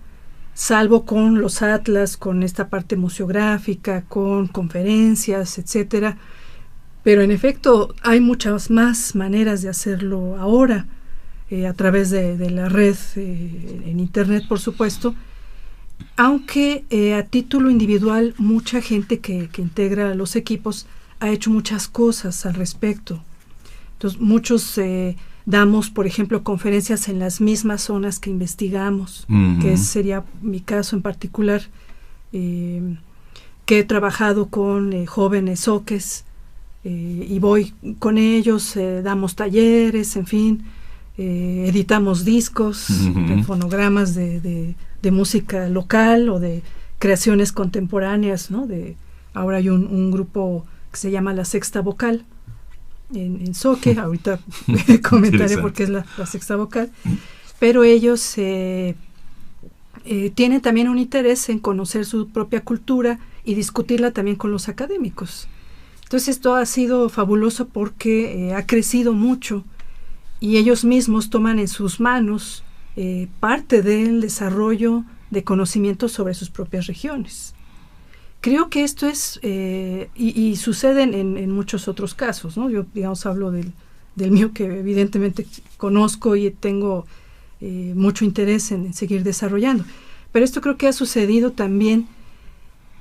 salvo con los atlas, con esta parte museográfica, con conferencias, etcétera. Pero en efecto hay muchas más maneras de hacerlo ahora, a través de la red, en internet, por supuesto, aunque a título individual mucha gente que integra los equipos ha hecho muchas cosas al respecto. Entonces, muchos damos, por ejemplo, conferencias en las mismas zonas que investigamos, que sería mi caso en particular, que he trabajado con jóvenes zoques, y voy con ellos, damos talleres, en fin, editamos discos, de fonogramas de música local o de creaciones contemporáneas, ¿no? Ahora hay un grupo que se llama La Sexta Vocal en Soque, ahorita comentaré por qué es la Sexta Vocal, pero ellos tienen también un interés en conocer su propia cultura y discutirla también con los académicos. Entonces esto ha sido fabuloso porque ha crecido mucho y ellos mismos toman en sus manos parte del desarrollo de conocimientos sobre sus propias regiones. Creo que esto es, y sucede en muchos otros casos, ¿no? Yo, digamos, hablo del mío, que evidentemente conozco y tengo mucho interés en seguir desarrollando. Pero esto creo que ha sucedido también,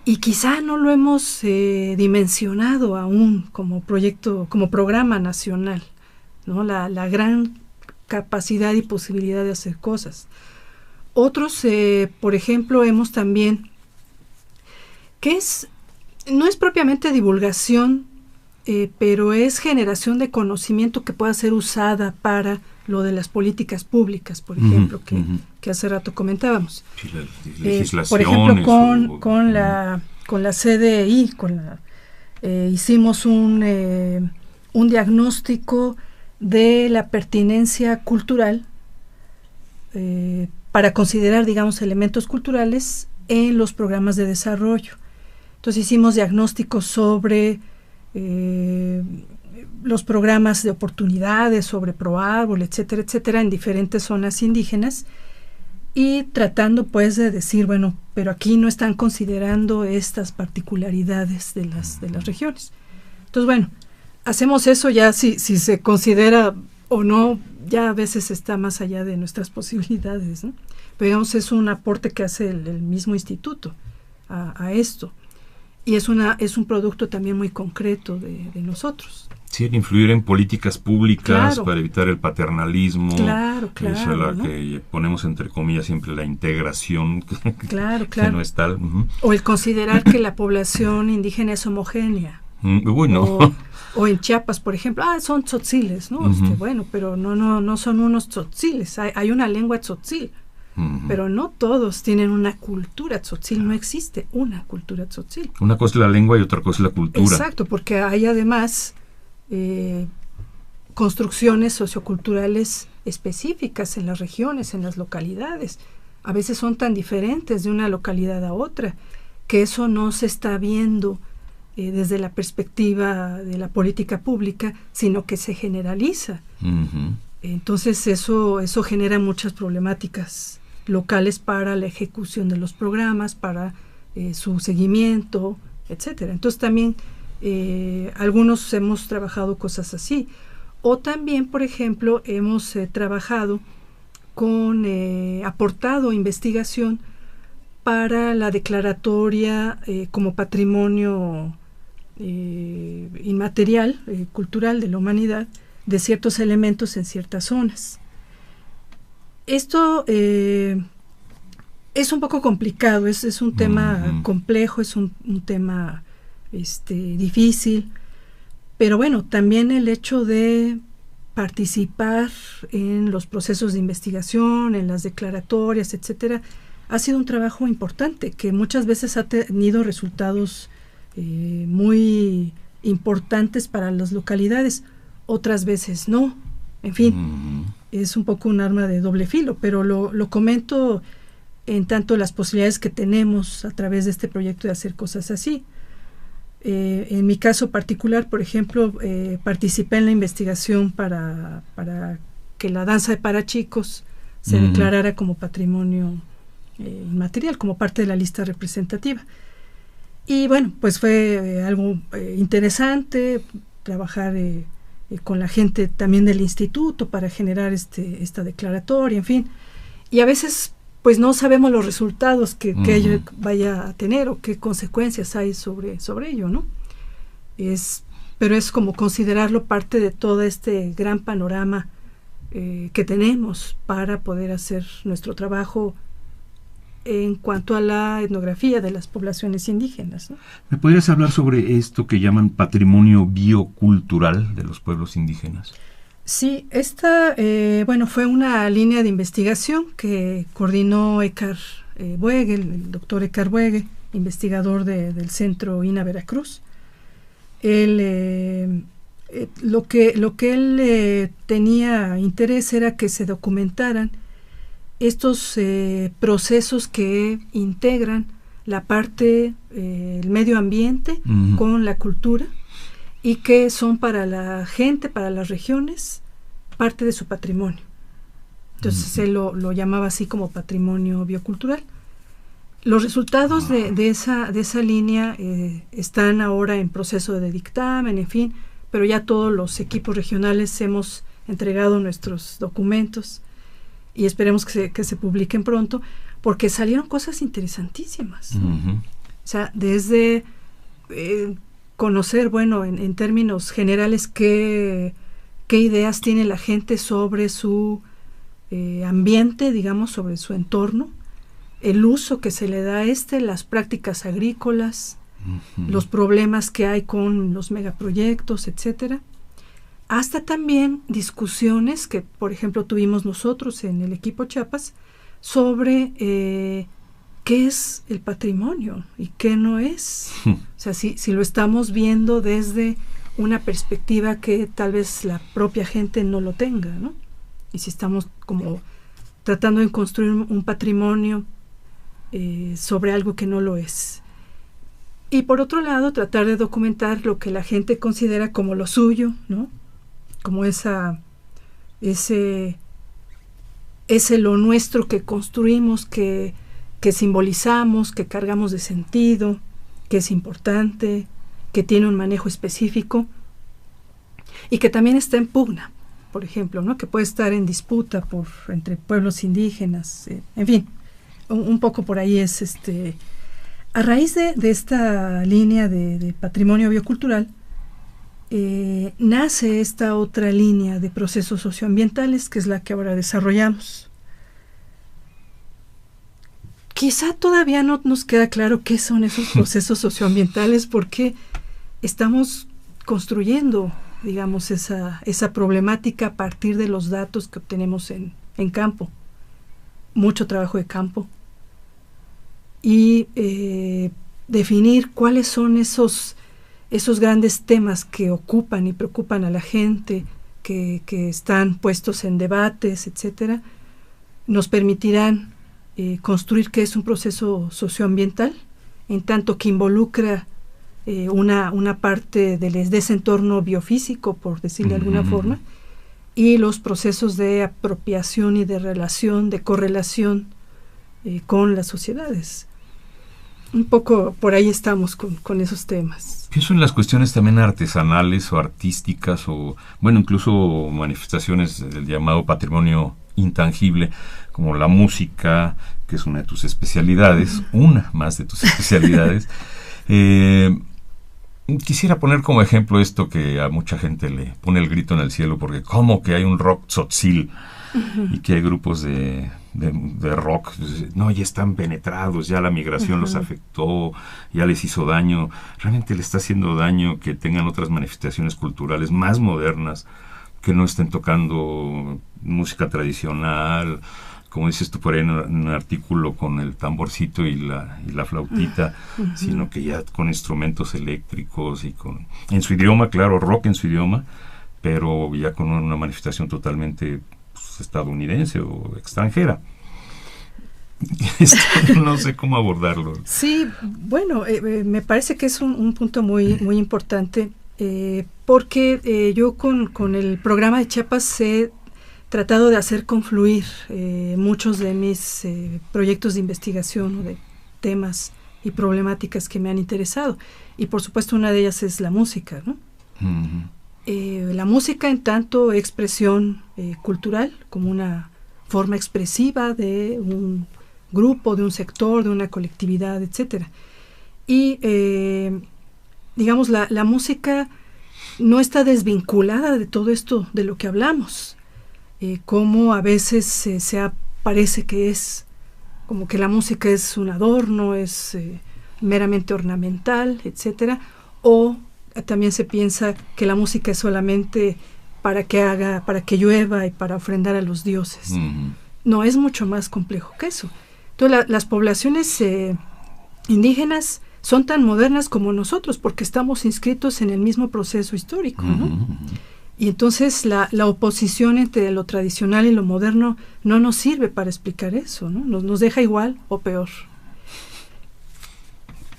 y quizá no lo hemos dimensionado aún como proyecto, como programa nacional, ¿no? La gran capacidad y posibilidad de hacer cosas. Otros, por ejemplo, hemos también, que no es propiamente divulgación, pero es generación de conocimiento que pueda ser usada para lo de las políticas públicas, por ejemplo, que hace rato comentábamos. Sí, por ejemplo, con la CDI, hicimos un diagnóstico de la pertinencia cultural para considerar, digamos, elementos culturales en los programas de desarrollo. Entonces hicimos diagnósticos sobre los programas de oportunidades, sobre ProÁrbol, etcétera, etcétera, en diferentes zonas indígenas, y tratando pues de decir, bueno, pero aquí no están considerando estas particularidades de las regiones. Entonces, bueno, hacemos eso ya, si se considera o no, ya a veces está más allá de nuestras posibilidades, ¿no? Pero digamos, es un aporte que hace el mismo instituto a esto. Y es un producto también muy concreto de nosotros. Sí, el influir en políticas públicas, claro, para evitar el paternalismo. Claro, Esa es la, ¿no? Que ponemos entre comillas siempre la integración, claro. que no es tal. O el considerar que la población indígena es homogénea. Uy, no. O en Chiapas, por ejemplo, son tzotziles, ¿no? Bueno, pero no son unos tzotziles. Hay una lengua tzotzil. Pero no todos tienen una cultura tzotzil, no existe una cultura tzotzil. Una cosa es la lengua y otra cosa es la cultura. Exacto, porque hay además construcciones socioculturales específicas en las regiones, en las localidades. A veces son tan diferentes de una localidad a otra que eso no se está viendo desde la perspectiva de la política pública, sino que se generaliza. Entonces eso genera muchas problemáticas locales para la ejecución de los programas, para su seguimiento, etcétera. Entonces también algunos hemos trabajado cosas así. O también, por ejemplo, hemos trabajado aportado investigación para la declaratoria como patrimonio inmaterial, cultural de la humanidad, de ciertos elementos en ciertas zonas. Esto es un poco complicado, es un tema complejo, es un tema difícil, pero bueno, también el hecho de participar en los procesos de investigación, en las declaratorias, etcétera, ha sido un trabajo importante que muchas veces ha tenido resultados muy importantes para las localidades, otras veces no. En fin, es un poco un arma de doble filo, pero lo comento en tanto las posibilidades que tenemos a través de este proyecto de hacer cosas así. En mi caso particular, por ejemplo, participé en la investigación para que la danza de parachicos se declarara como patrimonio inmaterial, como parte de la lista representativa. Y bueno, pues fue algo interesante trabajar con la gente también del instituto para generar esta declaratoria, en fin. Y a veces pues no sabemos los resultados que ello vaya a tener o qué consecuencias hay sobre ello, ¿no? Pero es como considerarlo parte de todo este gran panorama que tenemos para poder hacer nuestro trabajo en cuanto a la etnografía de las poblaciones indígenas, ¿no? ¿Me podrías hablar sobre esto que llaman patrimonio biocultural de los pueblos indígenas? Sí, esta fue una línea de investigación que coordinó Ekar Buege, el doctor Ekar Buege, investigador del Centro INA Veracruz. Él, lo que él tenía interés era que se documentaran estos procesos que integran la parte, el medio ambiente con la cultura, y que son para la gente, para las regiones, parte de su patrimonio. Entonces él lo llamaba así como patrimonio biocultural. Los resultados de esa línea están ahora en proceso de dictamen, en fin, pero ya todos los equipos regionales hemos entregado nuestros documentos y esperemos que se publiquen pronto, porque salieron cosas interesantísimas, ¿no? O sea, desde conocer, en términos generales, qué ideas tiene la gente sobre su ambiente, digamos, sobre su entorno, el uso que se le da a las prácticas agrícolas, los problemas que hay con los megaproyectos, etcétera, hasta también discusiones que, por ejemplo, tuvimos nosotros en el equipo Chiapas sobre qué es el patrimonio y qué no es. O sea, si lo estamos viendo desde una perspectiva que tal vez la propia gente no lo tenga, ¿no? Y si estamos como tratando de construir un patrimonio sobre algo que no lo es. Y por otro lado, tratar de documentar lo que la gente considera como lo suyo, ¿no? Como ese lo nuestro que construimos, que simbolizamos, que cargamos de sentido, que es importante, que tiene un manejo específico y que también está en pugna, por ejemplo, ¿no? Que puede estar en disputa entre pueblos indígenas, en fin, un poco por ahí es a raíz de esta línea de patrimonio biocultural, nace esta otra línea de procesos socioambientales, que es la que ahora desarrollamos. Quizá todavía no nos queda claro qué son esos procesos socioambientales, porque estamos construyendo, digamos, esa problemática a partir de los datos que obtenemos en campo. Mucho trabajo de campo. Y definir cuáles son esos grandes temas que ocupan y preocupan a la gente, que están puestos en debates, etcétera, nos permitirán construir qué es un proceso socioambiental, en tanto que involucra una parte de ese entorno biofísico, por decirlo de alguna forma, y los procesos de apropiación y de relación, de correlación con las sociedades. Un poco por ahí estamos con esos temas. Pienso en las cuestiones también artesanales o artísticas o, incluso manifestaciones del llamado patrimonio intangible, como la música, que es una de tus especialidades, una más de tus especialidades. Quisiera poner como ejemplo esto que a mucha gente le pone el grito en el cielo, porque como que hay un rock tzotzil y que hay grupos de rock, no, ya están penetrados, ya la migración los afectó, ya les hizo daño. Realmente le está haciendo daño que tengan otras manifestaciones culturales más modernas, que no estén tocando música tradicional, como dices tú por ahí en un artículo, con el tamborcito y la flautita, sino que ya con instrumentos eléctricos y en su idioma, claro, rock en su idioma, pero ya con una manifestación totalmente estadounidense o extranjera. No sé cómo abordarlo. Sí, me parece que es un punto muy, muy importante, porque yo con el programa de Chiapas he tratado de hacer confluir muchos de mis proyectos de investigación o de temas y problemáticas que me han interesado. Y por supuesto una de ellas es la música, ¿no? La música en tanto expresión cultural, como una forma expresiva de un grupo, de un sector, de una colectividad, etcétera. Y digamos, la música no está desvinculada de todo esto de lo que hablamos, como a veces parece que es como que la música es un adorno, es meramente ornamental, etcétera, o también se piensa que la música es solamente para que llueva y para ofrendar a los dioses. No, es mucho más complejo que eso. Entonces las poblaciones indígenas son tan modernas como nosotros porque estamos inscritos en el mismo proceso histórico, ¿no? Y entonces la oposición entre lo tradicional y lo moderno no nos sirve para explicar eso, ¿no? Nos deja igual o peor.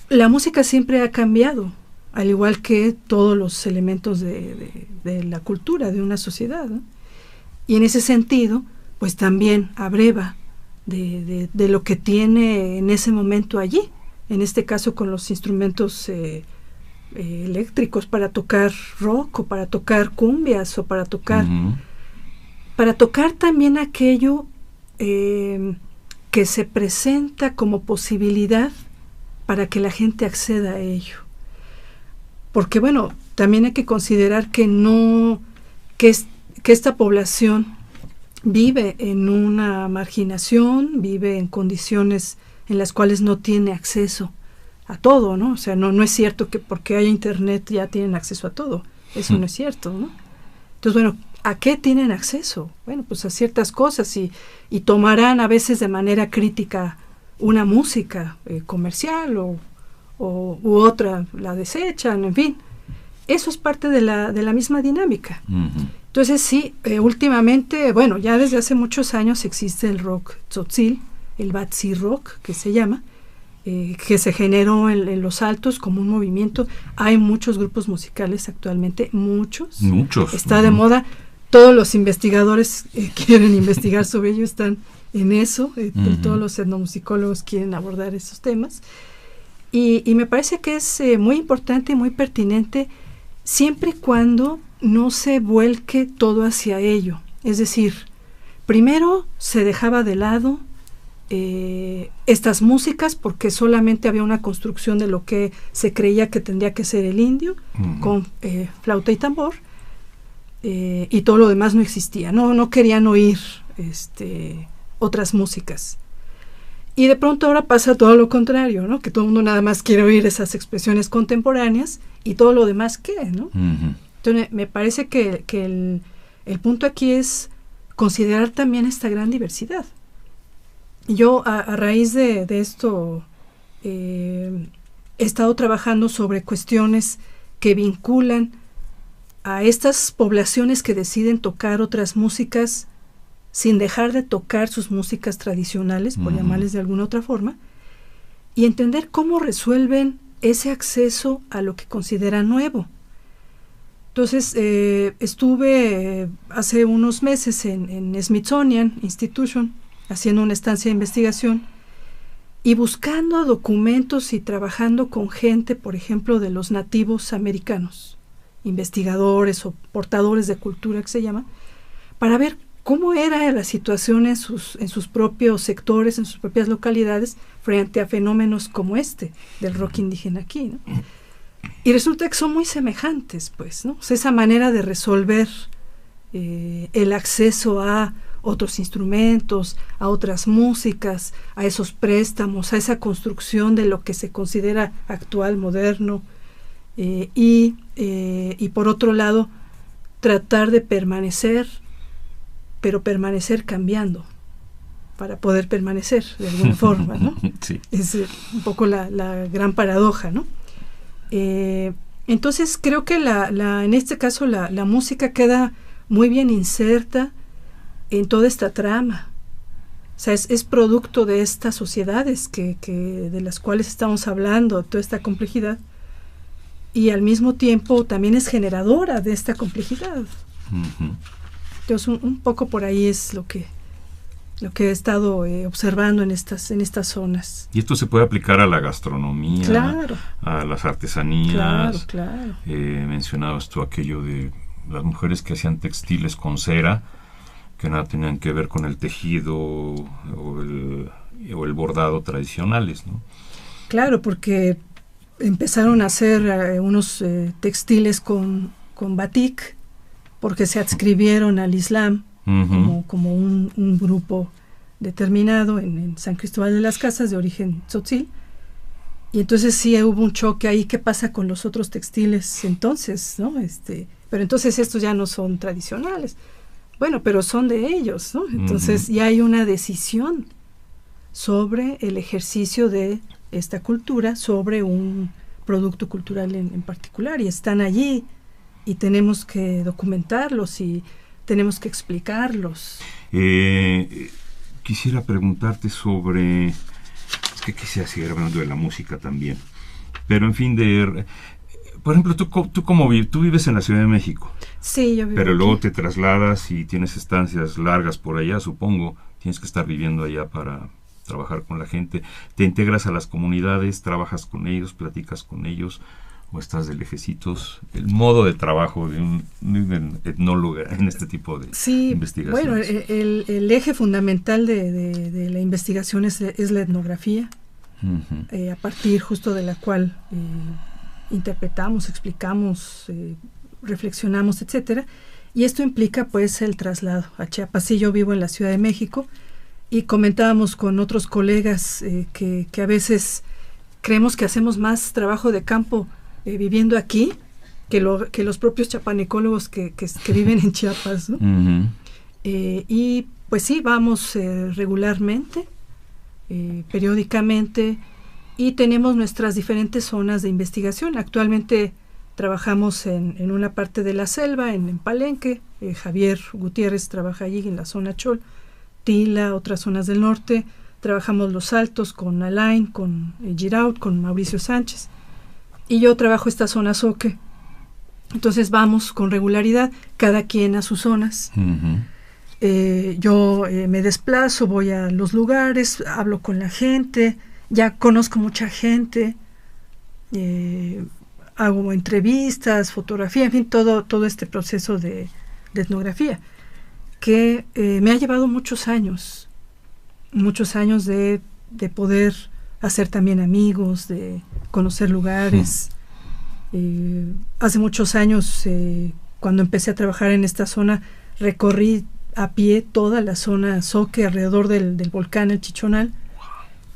La música siempre ha cambiado, al igual que todos los elementos de la cultura de una sociedad, ¿no? Y en ese sentido, pues también abreva de lo que tiene en ese momento allí, en este caso con los instrumentos eléctricos para tocar rock o para tocar cumbias o para tocar también aquello que se presenta como posibilidad para que la gente acceda a ello. Porque bueno, también hay que considerar que esta población vive en una marginación, vive en condiciones en las cuales no tiene acceso a todo, ¿no? O sea, no es cierto que porque haya internet ya tienen acceso a todo. Eso no es cierto, ¿no? Entonces, bueno, ¿a qué tienen acceso? Bueno, pues a ciertas cosas y tomarán a veces de manera crítica una música comercial u otra la desechan, en fin. Eso es parte de la misma dinámica. Entonces sí, últimamente, bueno, ya desde hace muchos años existe el rock tzotzil, el batsi rock que se llama, que se generó en los Altos como un movimiento. Hay muchos grupos musicales actualmente, muchos. Está de moda. Todos los investigadores quieren investigar sobre ello, están en eso. Todos los etnomusicólogos quieren abordar esos temas. Y me parece que es muy importante y muy pertinente siempre y cuando no se vuelque todo hacia ello. Es decir, primero se dejaba de lado estas músicas porque solamente había una construcción de lo que se creía que tendría que ser el indio, con flauta y tambor, y todo lo demás no existía. No querían oír otras músicas. Y de pronto ahora pasa todo lo contrario, ¿no? Que todo el mundo nada más quiere oír esas expresiones contemporáneas y todo lo demás, ¿qué? ¿No? Entonces me parece que el punto aquí es considerar también esta gran diversidad. Yo a raíz de esto he estado trabajando sobre cuestiones que vinculan a estas poblaciones que deciden tocar otras músicas sin dejar de tocar sus músicas tradicionales, por llamarles de alguna otra forma, y entender cómo resuelven ese acceso a lo que consideran nuevo. Entonces, estuve hace unos meses en Smithsonian Institution, haciendo una estancia de investigación, y buscando documentos y trabajando con gente, por ejemplo, de los nativos americanos, investigadores o portadores de cultura que se llama, para ver cómo era la situación en sus propios sectores, en sus propias localidades, frente a fenómenos como del rock indígena aquí, ¿no? Y resulta que son muy semejantes, pues, ¿no? O sea, esa manera de resolver el acceso a otros instrumentos, a otras músicas, a esos préstamos, a esa construcción de lo que se considera actual, moderno, y por otro lado, tratar de permanecer, pero permanecer cambiando para poder permanecer de alguna forma, ¿no? Sí. Es un poco la gran paradoja, ¿no? Entonces creo que en este caso la música queda muy bien inserta en toda esta trama. O sea, es producto de estas sociedades de las cuales estamos hablando, toda esta complejidad, y al mismo tiempo también es generadora de esta complejidad. Entonces un poco por ahí es lo que he estado observando en estas zonas. Y esto se puede aplicar a la gastronomía, claro, a las artesanías. Claro. Mencionabas tú aquello de las mujeres que hacían textiles con cera, que nada tenían que ver con el tejido o el bordado tradicionales, ¿no? Claro, porque empezaron a hacer unos textiles con batik, porque se adscribieron al Islam como un grupo determinado en San Cristóbal de las Casas de origen tzotzil, Y entonces sí hubo un choque ahí. ¿Qué pasa con los otros textiles entonces, no? Pero entonces estos ya no son tradicionales. Bueno, pero son de ellos, ¿no? Entonces ya hay una decisión sobre el ejercicio de esta cultura, sobre un producto cultural en particular, y están allí y tenemos que documentarlos y tenemos que explicarlos. Quisiera preguntarte sobre, es que quisiera seguir hablando de la música también, pero en fin, por ejemplo, tú vives en la Ciudad de México. Sí, yo vivo pero aquí. luego te trasladas y tienes estancias largas por allá, supongo, tienes que estar viviendo allá para trabajar con la gente, te integras a las comunidades, trabajas con ellos, platicas con ellos, o estás de lejecitos. El modo de trabajo de un etnólogo en este tipo de investigaciones. Bueno, el eje fundamental de la investigación es la etnografía, a partir justo de la cual interpretamos, explicamos, reflexionamos, etcétera. Y esto implica pues el traslado a Chiapas. Sí, yo vivo en la Ciudad de México y comentábamos con otros colegas que a veces creemos que hacemos más trabajo de campo viviendo aquí que los propios chiapanecólogos que viven en Chiapas, ¿no? Y pues sí, vamos regularmente, periódicamente, y tenemos nuestras diferentes zonas de investigación. Actualmente trabajamos en una parte de la selva, en Palenque. Javier Gutiérrez trabaja allí en la zona Chol, Tila, otras zonas del norte. Trabajamos los Altos con Alain, con Giraud, con Mauricio Sánchez. Y yo trabajo esta zona Zoque. Entonces vamos con regularidad, cada quien a sus zonas. Yo me desplazo, voy a los lugares, hablo con la gente, ya conozco mucha gente, hago entrevistas, fotografía, en fin, todo este proceso de etnografía, que me ha llevado muchos años de poder hacer también amigos, de conocer lugares. Hace muchos años, cuando empecé a trabajar en esta zona, recorrí a pie toda la zona Zoque alrededor del volcán El Chichonal,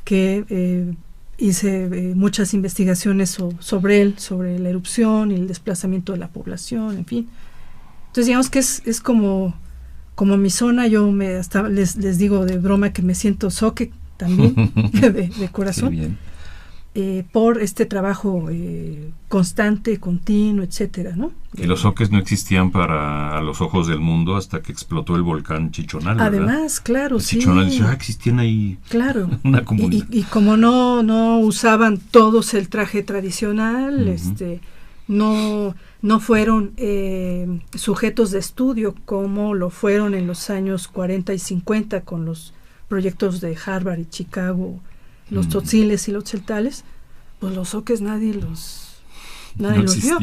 que hice muchas investigaciones sobre él, sobre la erupción y el desplazamiento de la población, en fin. Entonces digamos que es como mi zona. Yo hasta les digo de broma que me siento Zoque también, de corazón. Qué bien. Por este trabajo constante, continuo, etcétera, ¿no? Y los zoques no existían a los ojos del mundo hasta que explotó el volcán Chichonal, ¿verdad? Además, claro, sí. Chichonal dice, existían ahí, claro, una comunidad. Y como no usaban todos el traje tradicional, no fueron sujetos de estudio como lo fueron en los años 40 y 50 con los proyectos de Harvard y Chicago, los tzotziles y los tzeltales, pues los zoques nadie los vio.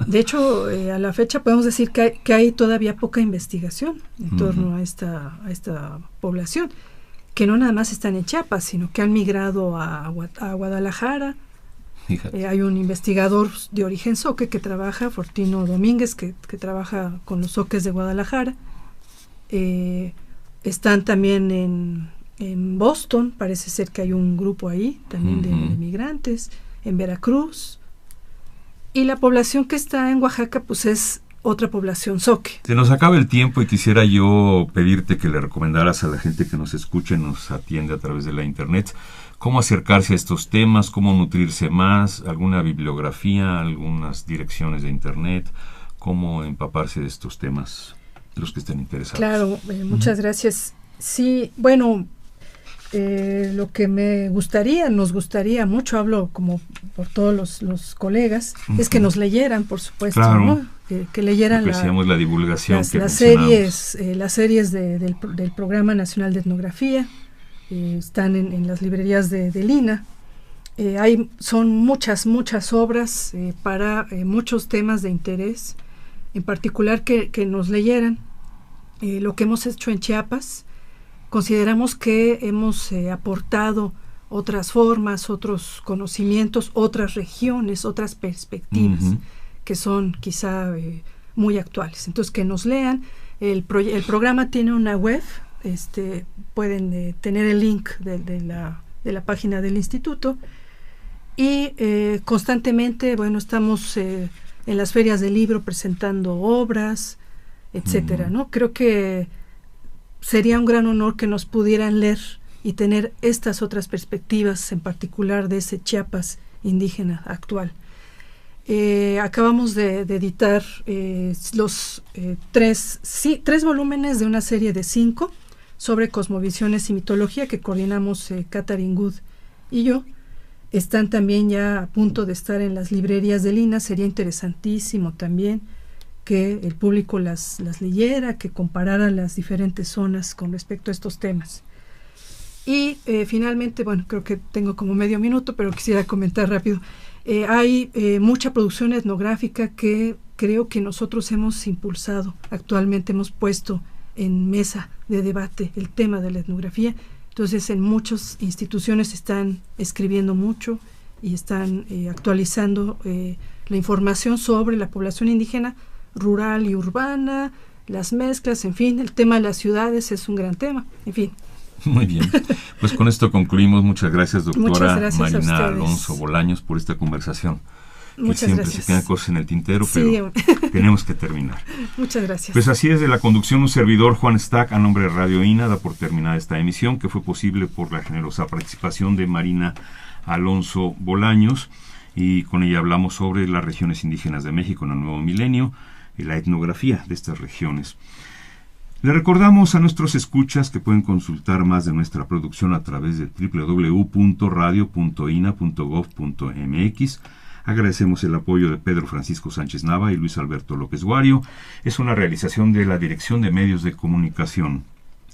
De hecho, a la fecha podemos decir que hay todavía poca investigación en torno a esta población, que no nada más están en Chiapas, sino que han migrado a Guadalajara. Hay un investigador de origen zoque que trabaja, Fortino Domínguez, que trabaja con los zoques de Guadalajara. Están también en Boston, parece ser que hay un grupo ahí también de migrantes, en Veracruz, y la población que está en Oaxaca pues es otra población zoque. Se nos acaba el tiempo y quisiera yo pedirte que le recomendaras a la gente que nos escuche, nos atiende a través de la internet, cómo acercarse a estos temas, cómo nutrirse más, alguna bibliografía, algunas direcciones de internet, cómo empaparse de estos temas, los que estén interesados. Claro, muchas gracias. Sí, bueno, lo que nos gustaría mucho, hablo como por todos los colegas, es que nos leyeran, por supuesto, claro, ¿no? Que leyeran la divulgación, las series del Programa Nacional de Etnografía. Están en las librerías de Lina. Son muchas obras para muchos temas de interés, en particular que nos leyeran lo que hemos hecho en Chiapas. Consideramos que hemos aportado otras formas, otros conocimientos, otras regiones, otras perspectivas que son quizá muy actuales. Entonces, que nos lean. El programa tiene una web, pueden tener el link de la página del instituto, Y constantemente, bueno, estamos en las ferias del libro presentando obras, etcétera, ¿no? Creo que sería un gran honor que nos pudieran leer y tener estas otras perspectivas, en particular de ese Chiapas indígena actual. Acabamos de editar los tres volúmenes de una serie de 5 sobre cosmovisiones y mitología que coordinamos Catherine Good y yo. Están también ya a punto de estar en las librerías de Lina. Sería interesantísimo también que el público las leyera, que comparara las diferentes zonas con respecto a estos temas. Y finalmente, bueno, creo que tengo como medio minuto, pero quisiera comentar rápido. Hay mucha producción etnográfica que creo que nosotros hemos impulsado. Actualmente hemos puesto en mesa de debate el tema de la etnografía. Entonces, en muchas instituciones están escribiendo mucho y están actualizando la información sobre la población indígena rural y urbana, las mezclas, en fin, el tema de las ciudades es un gran tema, en fin. Muy bien, pues con esto concluimos. Muchas gracias, doctora. Muchas gracias Marina Alonso Bolaños, por esta conversación. Muchas siempre gracias. Se quedan cosas en el tintero, Sí. pero tenemos que terminar. Muchas gracias. Pues así es, de la conducción un servidor, Juan Stack, a nombre de Radio INA, da por terminada esta emisión, que fue posible por la generosa participación de Marina Alonso Bolaños, y con ella hablamos sobre las regiones indígenas de México en el nuevo milenio y la etnografía de estas regiones. Le recordamos a nuestros escuchas que pueden consultar más de nuestra producción a través de www.radio.ina.gov.mx. Agradecemos el apoyo de Pedro Francisco Sánchez Nava y Luis Alberto López Guario. Es una realización de la Dirección de Medios de Comunicación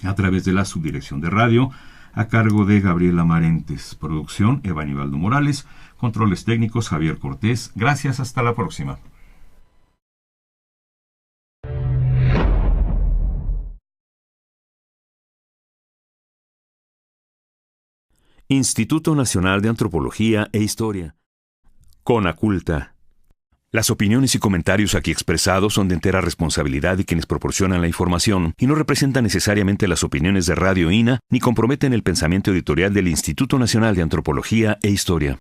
a través de la Subdirección de Radio, a cargo de Gabriela Marentes. Producción, Eva Aníbaldo Morales. Controles técnicos, Javier Cortés. Gracias, hasta la próxima. Instituto Nacional de Antropología e Historia. Conaculta. Las opiniones y comentarios aquí expresados son de entera responsabilidad de quienes proporcionan la información y no representan necesariamente las opiniones de Radio INA ni comprometen el pensamiento editorial del Instituto Nacional de Antropología e Historia.